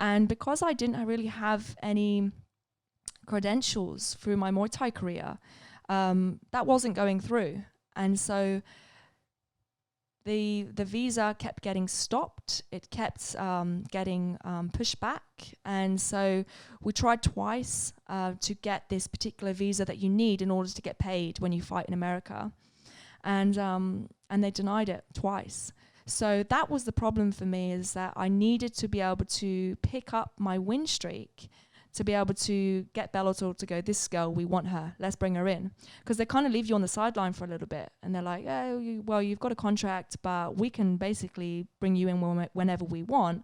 And because I didn't really have any credentials through my Muay Thai career, that wasn't going through. And so the visa kept getting stopped. It kept getting pushed back, and so we tried twice to get this particular visa that you need in order to get paid when you fight in America, and they denied it twice. So that was the problem for me, is that I needed to be able to pick up my win streak to be able to get Bellator to go, this girl, we want her, let's bring her in. Because they kind of leave you on the sideline for a little bit. And they're like, oh, well, you've got a contract, but we can basically bring you in whenever we want.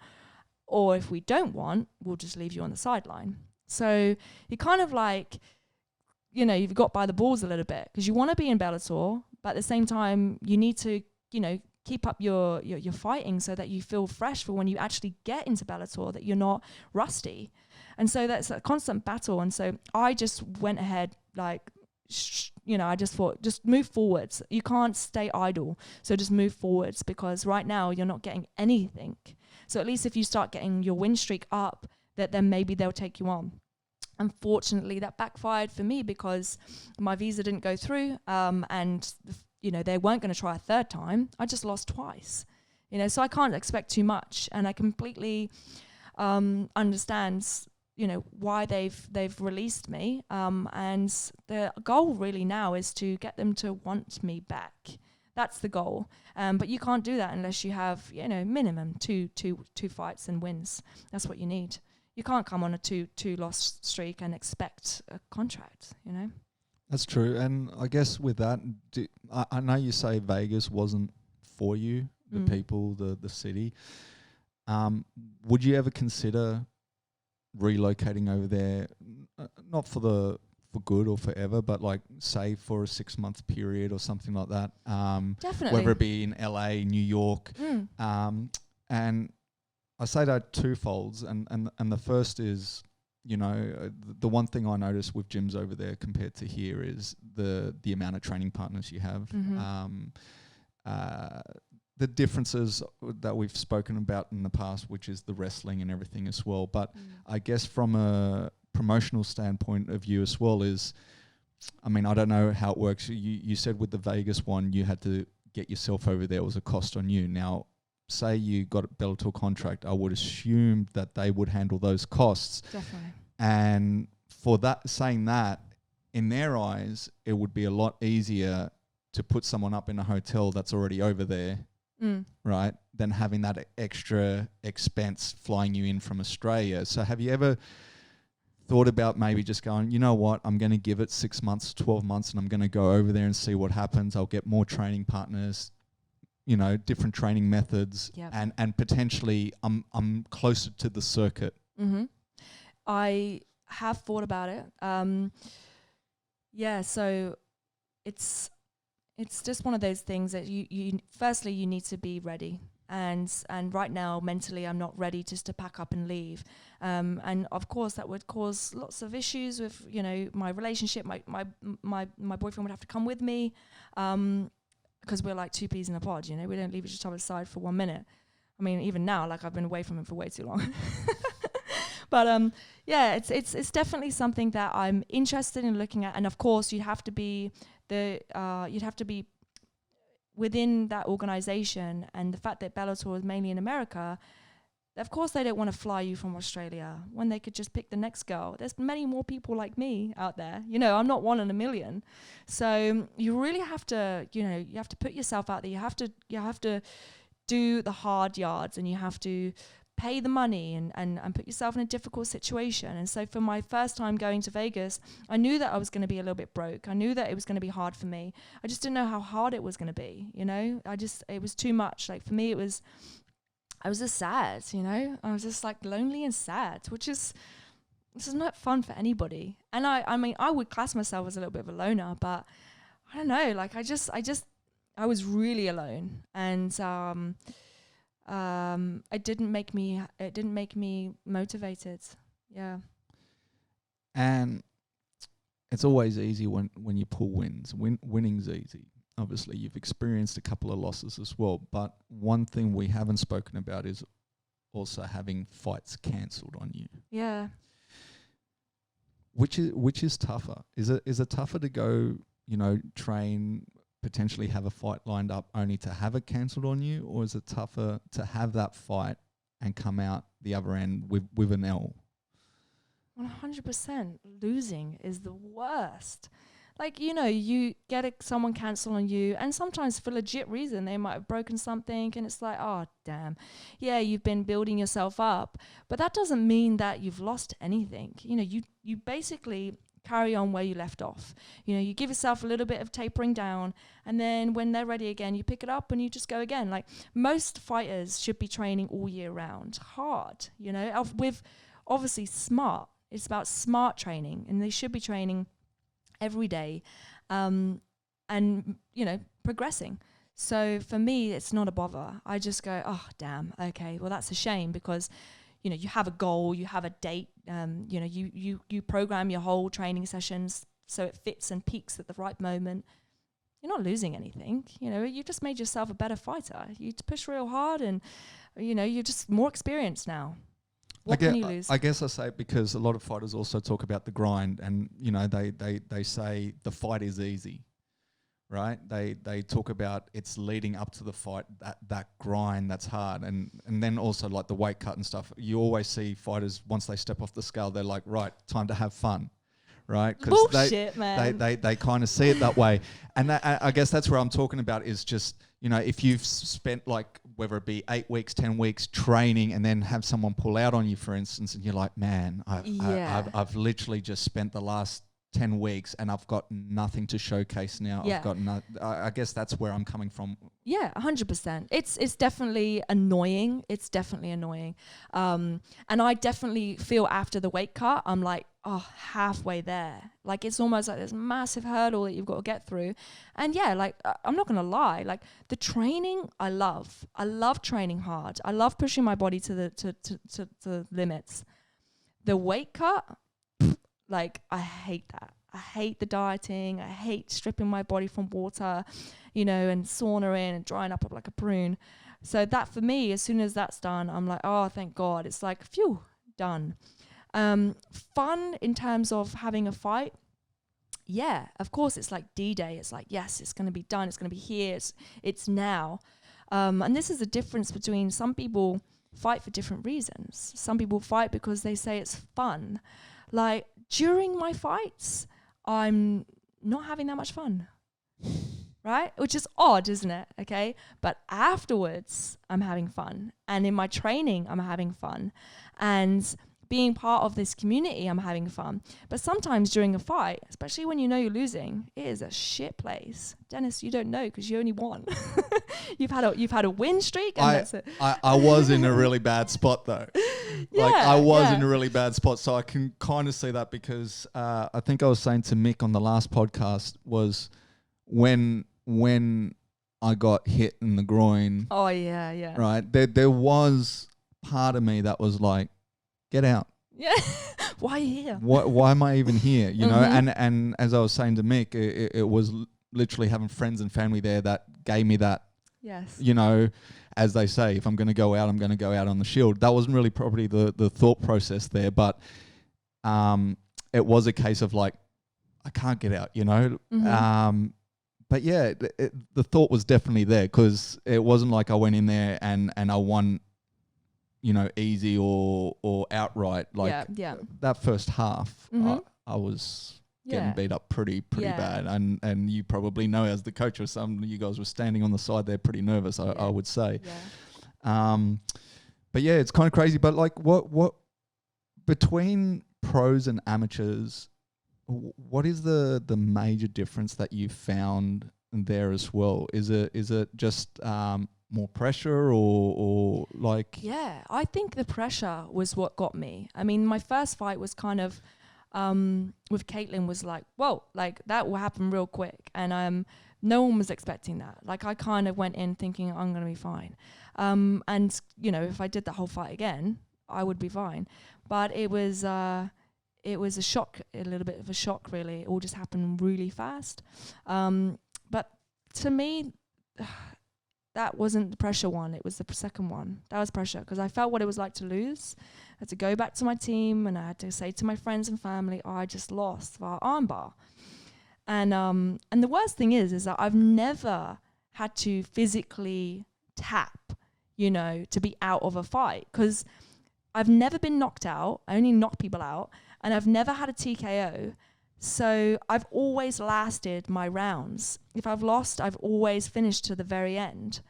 Or if we don't want, we'll just leave you on the sideline. So you kind of like, you know, you've got by the balls a little bit, because you want to be in Bellator, but at the same time, you need to, you know, keep up your fighting so that you feel fresh for when you actually get into Bellator, that you're not rusty. And so that's a constant battle. And so I just went ahead, like, you know, I just thought, just move forwards. You can't stay idle. So just move forwards, because right now you're not getting anything. So at least if you start getting your win streak up, that then maybe they'll take you on. Unfortunately, that backfired for me because my visa didn't go through, and you know, they weren't going to try a third time. I just lost twice, you know, so I can't expect too much. And I completely understand, you know, why they've released me. And the goal really now is to get them to want me back. That's the goal. But you can't do that unless you have, you know, minimum two fights and wins. That's what you need. You can't come on a two loss streak and expect a contract, you know. That's true. And I guess with that, I know you say Vegas wasn't for you, the people, the city. Would you ever consider relocating over there, not for good or forever, but like say for a 6-month period or something like that? Definitely. Whether it be in LA, New York. And I say that twofolds. And the first is, you know, the one thing I notice with gyms over there compared to here is the amount of training partners you have. The differences that we've spoken about in the past, which is the wrestling and everything as well. But I guess from a promotional standpoint of view as well is, I mean, I don't know how it works. You said with the Vegas one, you had to get yourself over there. It was a cost on you. Now, say you got a Bellator contract, I would assume that they would handle those costs. Definitely. And for that, saying that, in their eyes, it would be a lot easier to put someone up in a hotel that's already over there, right, than having that extra expense flying you in from Australia. So have you ever thought about maybe just going, you know what, I'm going to give it 6 months, 12 months, and I'm going to go over there and see what happens. I'll get more training partners, you know, different training methods, and potentially I'm closer to the circuit. I have thought about it. So it's just one of those things that you firstly you need to be ready. And right now mentally I'm not ready just to pack up and leave. And of course that would cause lots of issues with, you know, my relationship. My boyfriend would have to come with me. Because we're like two peas in a pod, you know, we don't leave each other's side for 1 minute. I mean, even now, like I've been away from him for way too long. But it's definitely something that I'm interested in looking at. And of course, you'd have to be within that organization. And the fact that Bellator is mainly in America, of course they don't want to fly you from Australia when they could just pick the next girl. There's many more people like me out there. You know, I'm not one in a million. So you really have to, you know, you have to put yourself out there. You have to do the hard yards, and you have to pay the money and put yourself in a difficult situation. And so for my first time going to Vegas, I knew that I was going to be a little bit broke. I knew that it was going to be hard for me. I just didn't know how hard it was going to be, you know. It was too much. Like for me, I was just sad, you know. I was just like lonely and sad, this is not fun for anybody. And I mean, I would class myself as a little bit of a loner, but I don't know, like I was really alone. And it didn't make me motivated. Yeah. And it's always easy when you pull wins. Winning's easy. Obviously, you've experienced a couple of losses as well. But one thing we haven't spoken about is also having fights cancelled on you. Yeah. Which is tougher? Is it tougher to go, you know, train potentially have a fight lined up only to have it cancelled on you, or is it tougher to have that fight and come out the other end with an L? 100%. Losing is the worst. Like, you know, you get someone cancel on you, and sometimes for legit reason, they might have broken something, and it's like, oh, damn. Yeah, you've been building yourself up, but that doesn't mean that you've lost anything. You know, you basically carry on where you left off. You know, you give yourself a little bit of tapering down, and then when they're ready again, you pick it up and you just go again. Like, most fighters should be training all year round, hard, you know, with obviously smart. It's about smart training, and they should be training every day, and, you know, progressing. So for me, it's not a bother. I just go, oh, damn, okay, well, that's a shame, because, you know, you have a goal, you have a date, you know, you program your whole training sessions so it fits and peaks at the right moment. You're not losing anything, you know, you just made yourself a better fighter. You push real hard, and, you know, you're just more experienced now. What can you lose? I guess I say it because a lot of fighters also talk about the grind, and, you know, they say the fight is easy, right? They talk about it's leading up to the fight, that grind that's hard, and then also like the weight cut and stuff. You always see fighters, once they step off the scale, they're like, right, time to have fun, right? Bullshit, man. They kind of see it that way, and I guess that's where I'm talking about is just, you know, if you've spent like, whether it be 8 weeks, 10 weeks training, and then have someone pull out on you, for instance, and you're like, man, I've literally just spent the last 10 weeks and I've got nothing to showcase now. Yeah. I've got I guess that's where I'm coming from. Yeah, 100%. It's definitely annoying. It's definitely annoying. And I definitely feel after the weight cut, I'm like, oh, halfway there. Like, it's almost like this massive hurdle that you've got to get through. And yeah, like, I'm not going to lie. Like, the training, I love. I love training hard. I love pushing my body to the limits. The weight cut, like, I hate that. I hate the dieting. I hate stripping my body from water, you know, and sauna in and drying up like a prune. So that, for me, as soon as that's done, I'm like, oh, thank God. It's like, phew, done. Fun in terms of having a fight. Yeah, of course, it's like D-Day. It's like, yes, it's going to be done. It's going to be here. It's now. And this is the difference between some people fight for different reasons. Some people fight because they say it's fun. Like, during my fights, I'm not having that much fun, right? Which is odd, isn't it? Okay. But afterwards, I'm having fun. And in my training, I'm having fun. And being part of this community, I'm having fun. But sometimes during a fight, especially when you know you're losing, it is a shit place. Dennis, you don't know because you only won. You've had a win streak, and that's it. I was in a really bad spot though. Yeah, like, I was in a really bad spot, so I can kind of see that, because I think I was saying to Mick on the last podcast was when I got hit in the groin. Oh yeah. Right, there was part of me that was like, get out. Yeah. Why are you here? Why am I even here? You know, and as I was saying to Mick, it was literally having friends and family there that gave me that. Yes. You know, as they say, if I'm going to go out, I'm going to go out on the shield. That wasn't really probably the thought process there, but it was a case of like, I can't get out, you know. But yeah, the thought was definitely there, because it wasn't like I went in there and I won, you know, easy or outright. Like, that first half, I was getting beat up pretty bad. And you probably know, as the coach, or some of you guys were standing on the side there pretty nervous, I would say. But yeah, it's kind of crazy. But like, what between pros and amateurs, what is the major difference that you found there as well? Is it just more pressure or like? Yeah, I think the pressure was what got me. I mean, my first fight was kind of with Caitlin was like, whoa, like that will happen real quick, and no one was expecting that. Like, I kind of went in thinking I'm gonna be fine, and you know, if I did that whole fight again, I would be fine. But it was a shock, a little bit of a shock, really. It all just happened really fast. But to me, that wasn't the pressure one. It was the second one. That was pressure, because I felt what it was like to lose. I had to go back to my team, and I had to say to my friends and family, oh, I just lost via armbar. And the worst thing is that I've never had to physically tap, you know, to be out of a fight, because I've never been knocked out. I only knock people out, and I've never had a TKO. So I've always lasted my rounds. If I've lost, I've always finished to the very end.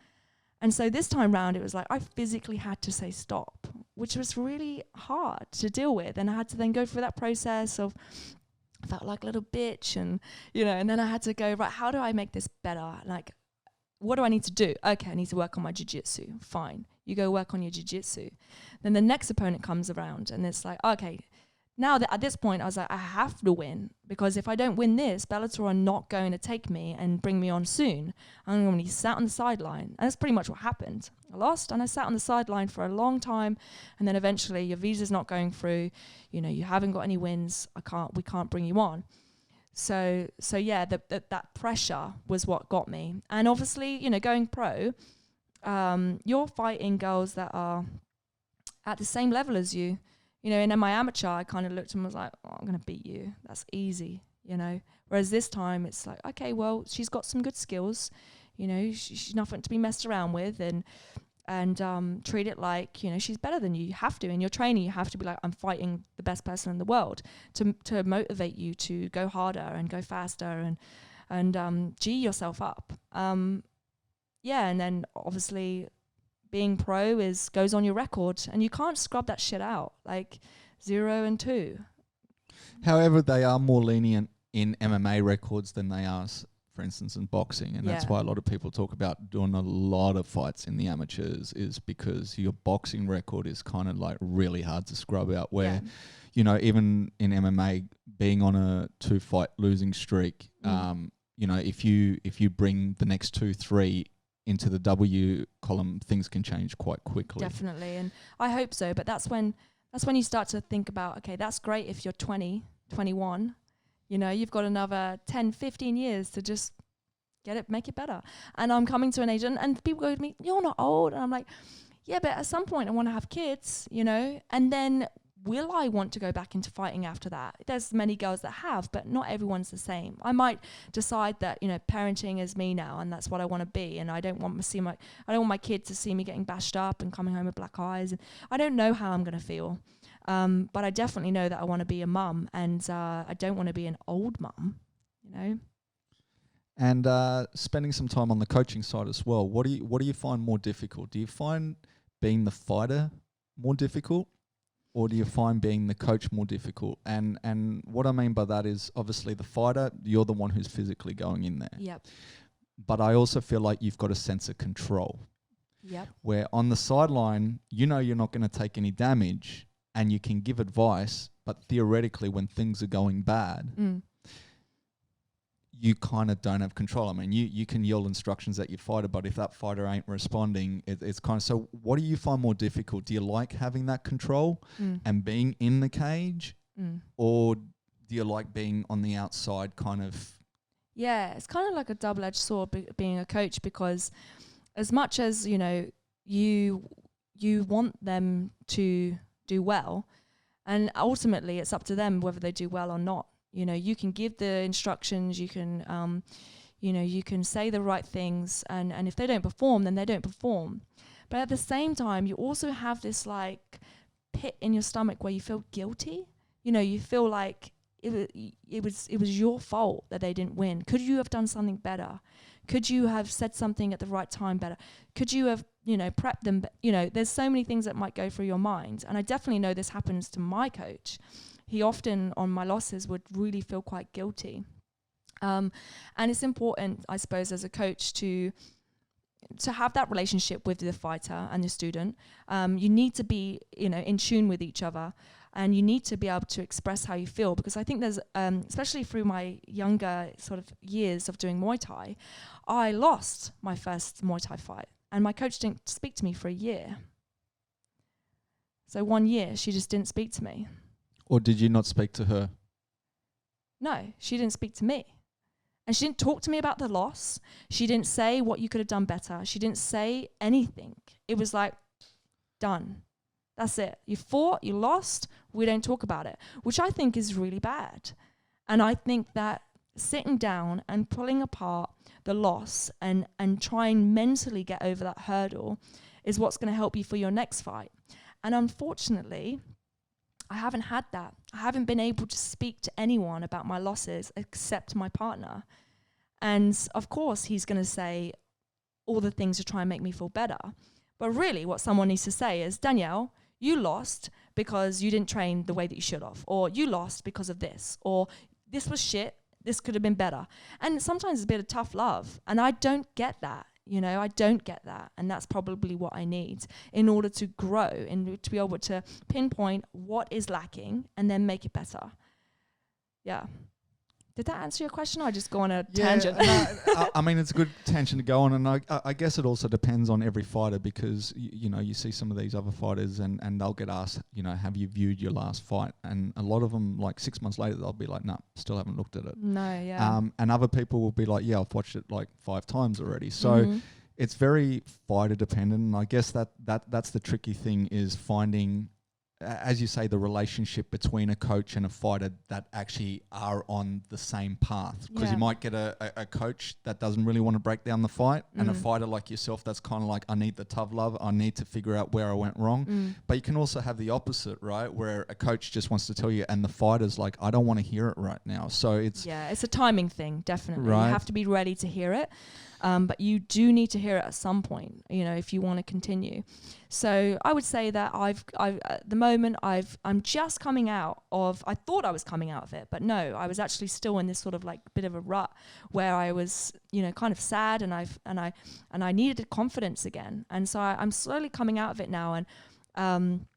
And so this time round, it was like I physically had to say stop, which was really hard to deal with. And I had to then go through that process of, I felt like a little bitch, and, you know, and then I had to go, right, how do I make this better? Like, what do I need to do? Okay, I need to work on my jiu-jitsu. Fine. You go work on your jiu-jitsu. Then the next opponent comes around, and it's like, okay, now that at this point, I was like, I have to win, because if I don't win this, Bellator are not going to take me and bring me on soon. I'm going to be sat on the sideline. And that's pretty much what happened. I lost, and I sat on the sideline for a long time, and then eventually your visa's not going through, you know, you haven't got any wins, we can't bring you on. So yeah, that pressure was what got me. And obviously, you know, going pro, you're fighting girls that are at the same level as you. You know, and in my amateur, I kind of looked and was like, oh, I'm going to beat you. That's easy, you know. Whereas this time, it's like, okay, well, she's got some good skills. You know, she's nothing to be messed around with, and treat it like, you know, she's better than you. You have to. In your training, you have to be like, I'm fighting the best person in the world, to motivate you to go harder and go faster and G yourself up. Yeah, and then obviously being pro goes on your record, and you can't scrub that shit out, like 0 and 2. However, they are more lenient in MMA records than they are, for instance, in boxing. And that's why a lot of people talk about doing a lot of fights in the amateurs, is because your boxing record is kind of like really hard to scrub out, where, you know, even in MMA, being on a 2-fight losing streak, you know, if you bring the next 2-3 into the W column, things can change quite quickly. Definitely, and I hope so. But that's when you start to think about, okay, that's great if you're 20, 21. You know, you've got another 10, 15 years to just make it better. And I'm coming to an age, and people go to me, you're not old. And I'm like, yeah, but at some point I want to have kids, you know, and then will I want to go back into fighting after that? There's many girls that have, but not everyone's the same. I might decide that, you know, parenting is me now, and that's what I want to be. And I don't want my kid to see me getting bashed up and coming home with black eyes. And I don't know how I'm going to feel. But I definitely know that I want to be a mum, and I don't want to be an old mum, you know. And spending some time on the coaching side as well. What do you find more difficult? Do you find being the fighter more difficult, or do you find being the coach more difficult? And what I mean by that is, obviously the fighter, you're the one who's physically going in there. Yep. But I also feel like you've got a sense of control. Yep. Where on the sideline, you know you're not going to take any damage, and you can give advice, but theoretically when things are going bad, you kind of don't have control. I mean, you can yell instructions at your fighter, but if that fighter ain't responding, it's kind of... So what do you find more difficult? Do you like having that control and being in the cage? Or do you like being on the outside kind of... Yeah, it's kind of like a double-edged sword being a coach, because as much as, you know, you want them to do well, and ultimately it's up to them whether they do well or not. You know, you can give the instructions, you can, you know, you can say the right things, and if they don't perform, then they don't perform. But at the same time, you also have this like pit in your stomach where you feel guilty. You know, you feel like it was your fault that they didn't win. Could you have done something better? Could you have said something at the right time better? Could you have, you know, prepped them? You know, there's so many things that might go through your mind. And I definitely know this happens to my coach. He often, on my losses, would really feel quite guilty. And it's important, I suppose, as a coach to have that relationship with the fighter and the student. You need to be, you know, in tune with each other, and you need to be able to express how you feel, because I think there's, especially through my younger sort of years of doing Muay Thai, I lost my first Muay Thai fight, and my coach didn't speak to me for a year. So 1 year, she just didn't speak to me. Or did you not speak to her? No, she didn't speak to me. And she didn't talk to me about the loss. She didn't say what you could have done better. She didn't say anything. It was like, done. That's it. You fought, you lost, we don't talk about it, which I think is really bad. And I think that sitting down and pulling apart the loss and trying mentally get over that hurdle is what's going to help you for your next fight. And unfortunately, I haven't had that. I haven't been able to speak to anyone about my losses except my partner. And of course, he's going to say all the things to try and make me feel better. But really what someone needs to say is, Danielle, you lost because you didn't train the way that you should have, or you lost because of this, or this was shit, this could have been better. And sometimes it's a bit of tough love. And I don't get that. I don't get that. And that's probably what I need in order to grow and to be able to pinpoint what is lacking and then make it better. Yeah. Did that answer your question? Or I just go on a tangent? No, I mean, it's a good tangent to go on. And I guess it also depends on every fighter because, you see some of these other fighters and they'll get asked, have you viewed your last fight? And a lot of them, like 6 months later, they'll be like, no, still haven't looked at it. No, yeah. And other people will be like, yeah, I've watched it like 5 times already. So it's very fighter dependent. And I guess that's the tricky thing is finding, as you say, the relationship between a coach and a fighter that actually are on the same path. Because you might get a coach that doesn't really want to break down the fight and a fighter like yourself that's kind of like, I need the tough love. I need to figure out where I went wrong. But you can also have the opposite, right? Where a coach just wants to tell you and the fighter's like, I don't want to hear it right now. So it's a timing thing, definitely. Right. You have to be ready to hear it. But you do need to hear it at some point, if you want to continue. So I would say that at the moment I'm just coming out of, I thought I was coming out of it, but no, I was actually still in this sort of like bit of a rut where I was, kind of sad and I needed confidence again. And so I'm slowly coming out of it now. And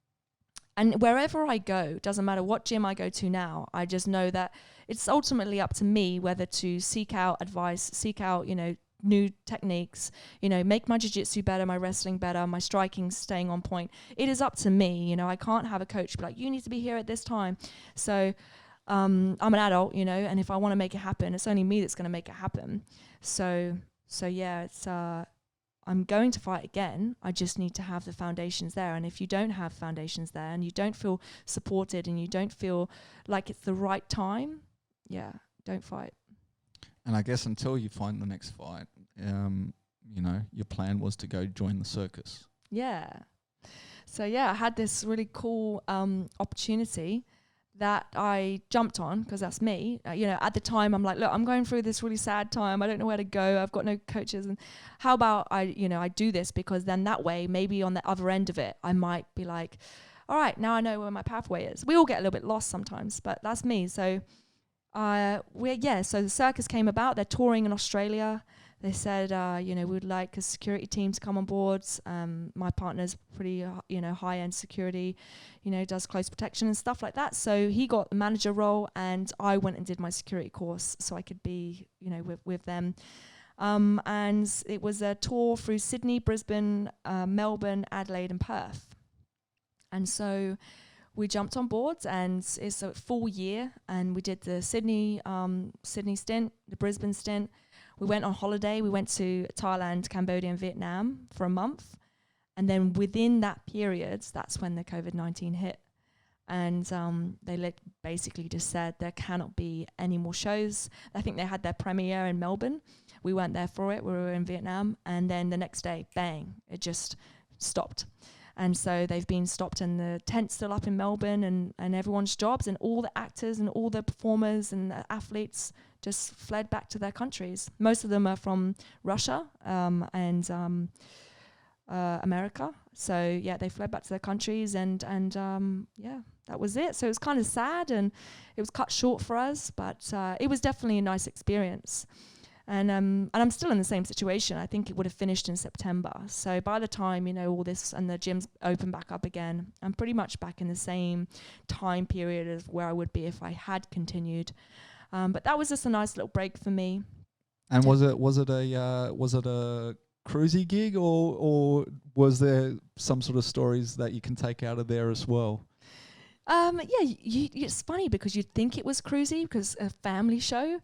wherever I go, doesn't matter what gym I go to now, I just know that it's ultimately up to me whether to seek out advice, seek out, new techniques, make my jiu-jitsu better, my wrestling better, my striking staying on point. It is up to me. I can't have a coach be like, you need to be here at this time. So I'm an adult, and if I want to make it happen, it's only me that's going to make it happen. So yeah, it's I'm going to fight again. I just need to have the foundations there. And if you don't have foundations there and you don't feel supported and you don't feel like it's the right time, don't fight. And I guess until you find the next fight, your plan was to go join the circus. Yeah. So I had this really cool opportunity that I jumped on because that's me. At the time I'm like, look, I'm going through this really sad time. I don't know where to go. I've got no coaches. And how about I do this, because then that way, maybe on the other end of it, I might be like, all right, now I know where my pathway is. We all get a little bit lost sometimes, but that's me. So so the circus came about. They're touring in Australia. They said, we'd like a security team to come on board. My partner's pretty, high-end security, does close protection and stuff like that. So he got the manager role, and I went and did my security course so I could be, with them. And it was a tour through Sydney, Brisbane, Melbourne, Adelaide, and Perth. And so we jumped on board, and it's a full year, and we did the Sydney stint, the Brisbane stint. We went on holiday. We went to Thailand, Cambodia, and Vietnam for a month. And then within that period, that's when the COVID-19 hit. And they basically just said there cannot be any more shows. I think they had their premiere in Melbourne. We weren't there for it. We were in Vietnam. And then the next day, bang, it just stopped. And so they've been stopped, and the tent's still up in Melbourne, and everyone's jobs and all the actors and all the performers and the athletes just fled back to their countries. Most of them are from Russia and America. So they fled back to their countries, and that was it. So it was kind of sad, and it was cut short for us, but it was definitely a nice experience. And I'm still in the same situation. I think it would have finished in September. So by the time, all this and the gyms open back up again, I'm pretty much back in the same time period as where I would be if I had continued. But that was just a nice little break for me. And was it a cruisy gig, or was there some sort of stories that you can take out of there as well? It's funny because you'd think it was cruisy because a family show.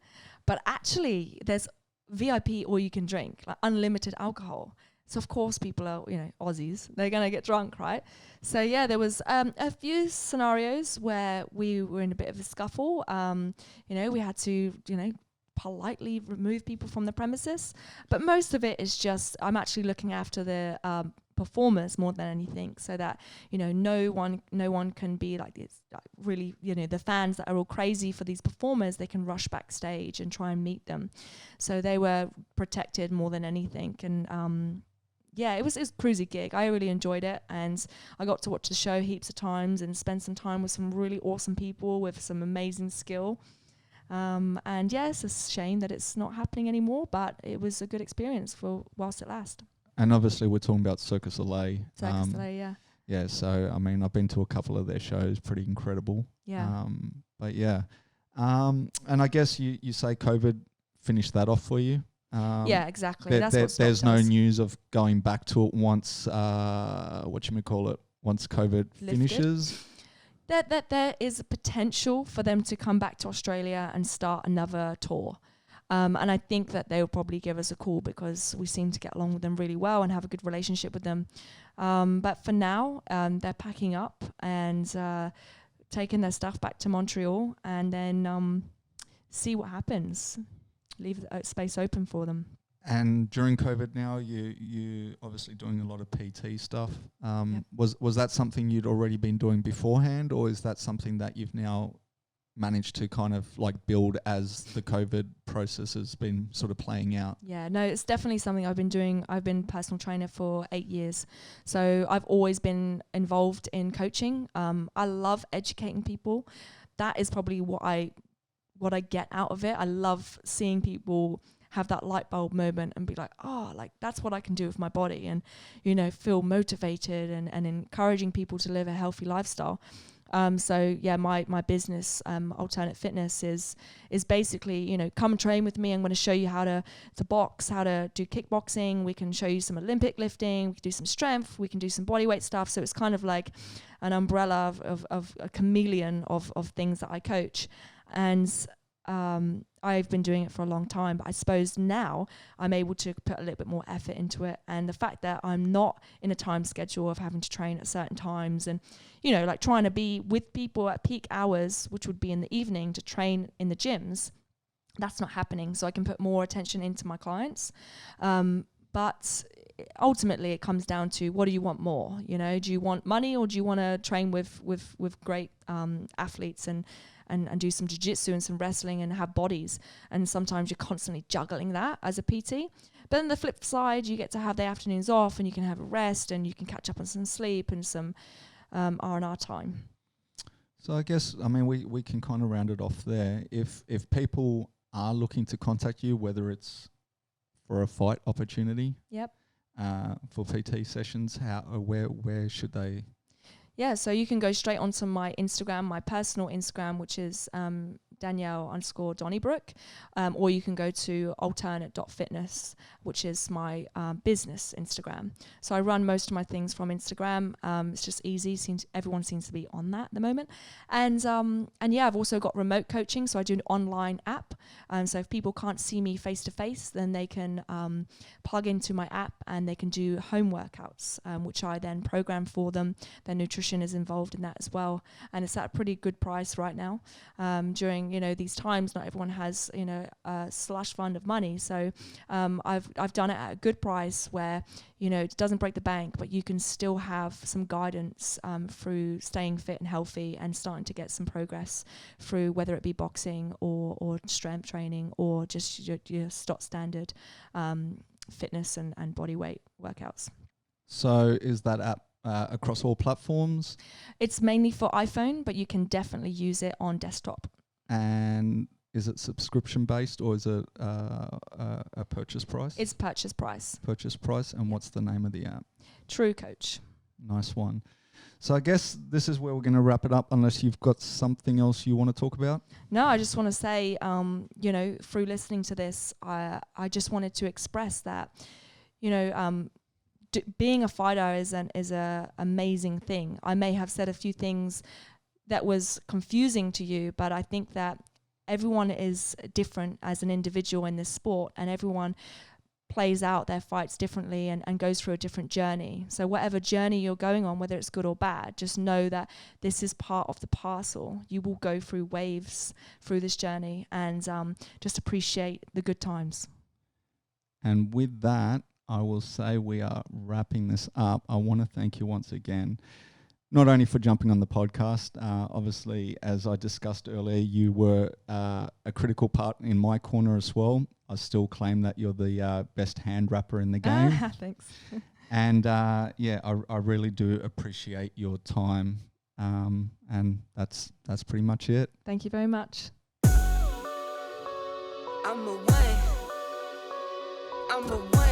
But actually, there's VIP all you can drink, like unlimited alcohol. So of course, people are, Aussies, they're gonna get drunk, right? So there was a few scenarios where we were in a bit of a scuffle. We had to, politely remove people from the premises. But most of it is just, I'm actually looking after the performers more than anything, so that, you know, no one can be like this, like really, you know, the fans that are all crazy for these performers, they can rush backstage and try and meet them. So they were protected more than anything. And yeah, it was a cruisy gig. I really enjoyed it, and I got to watch the show heaps of times and spend some time with some really awesome people with some amazing skill. And yeah, it's a shame that it's not happening anymore, but it was a good experience for whilst it lasted. And obviously we're talking about Circus LA. Circus LA, yeah. Yeah, so I mean, I've been to a couple of their shows, pretty incredible. Yeah. But yeah. And I guess you say COVID finished that off for you. Yeah, exactly. That's what there's no does. news of going back to it once, once COVID finishes. That there is a potential for them to come back to Australia and start another tour. And I think that they will probably give us a call because we seem to get along with them really well and have a good relationship with them. But for now, they're packing up and taking their stuff back to Montreal, and then see what happens. Leave the space open for them. And during COVID now, you obviously doing a lot of PT stuff. Yep. Was that something you'd already been doing beforehand, or is that something that you've now managed to kind of like build as the COVID process has been sort of playing out? Yeah, no, it's definitely something I've been doing. I've been personal trainer for 8 years. So I've always been involved in coaching. I love educating people. That is probably what I get out of it. I love seeing people have that light bulb moment and be like, oh, like that's what I can do with my body, and, you know, feel motivated and encouraging people to live a healthy lifestyle. So yeah, my business, Alternate Fitness, is basically, you know, come and train with me. I'm going to show you how to box, how to do kickboxing. We can show you some Olympic lifting. We can do some strength. We can do some bodyweight stuff. So it's kind of like an umbrella of a chameleon of things that I coach. And I've been doing it for a long time, but I suppose now I'm able to put a little bit more effort into it. And the fact that I'm not in a time schedule of having to train at certain times and, you know, like trying to be with people at peak hours, which would be in the evening, to train in the gyms, that's not happening. So I can put more attention into my clients. But ultimately it comes down to, what do you want more? You know, do you want money, or do you want to train with great athletes and do some jiu-jitsu and some wrestling and have bodies? And sometimes you're constantly juggling that as a PT. But then the flip side, you get to have the afternoons off, and you can have a rest, and you can catch up on some sleep and some R&R time. So I guess, I mean, we can kind of round it off there. If people are looking to contact you, whether it's for a fight opportunity, yep, for PT sessions, where should they? Yeah, so you can go straight onto my Instagram, my personal Instagram, which is Danielle_Donnybrook, or you can go to alternate.fitness, which is my business Instagram. So I run most of my things from Instagram. It's just easy. Everyone seems to be on that at the moment. And yeah, I've also got remote coaching. So I do an online app. So if people can't see me face to face, then they can plug into my app and they can do home workouts, which I then program for them. Their nutrition is involved in that as well, and it's at a pretty good price right now. During, you know, these times, not everyone has, you know, a slush fund of money, so I've done it at a good price where, you know, it doesn't break the bank, but you can still have some guidance through staying fit and healthy and starting to get some progress through, whether it be boxing or strength training or just your stock standard fitness and body weight workouts. So is that app across all platforms? It's mainly for iPhone, but you can definitely use it on desktop. And is it subscription based, or is it a purchase price? It's purchase price. Purchase price. And what's the name of the app? True Coach. Nice one. So I guess this is where we're going to wrap it up, unless you've got something else you want to talk about. No, I just want to say, you know, through listening to this, I just wanted to express that, you know, being a fighter is a amazing thing. I may have said a few things that was confusing to you, but I think that everyone is different as an individual in this sport, and everyone plays out their fights differently and goes through a different journey. So whatever journey you're going on, whether it's good or bad, just know that this is part of the parcel. You will go through waves through this journey, and just appreciate the good times. And with that, I will say we are wrapping this up. I want to thank you once again, not only for jumping on the podcast. Obviously, as I discussed earlier, you were a critical part in my corner as well. I still claim that you're the best hand rapper in the game. Thanks. And I really do appreciate your time. And that's pretty much it. Thank you very much. I'm a one.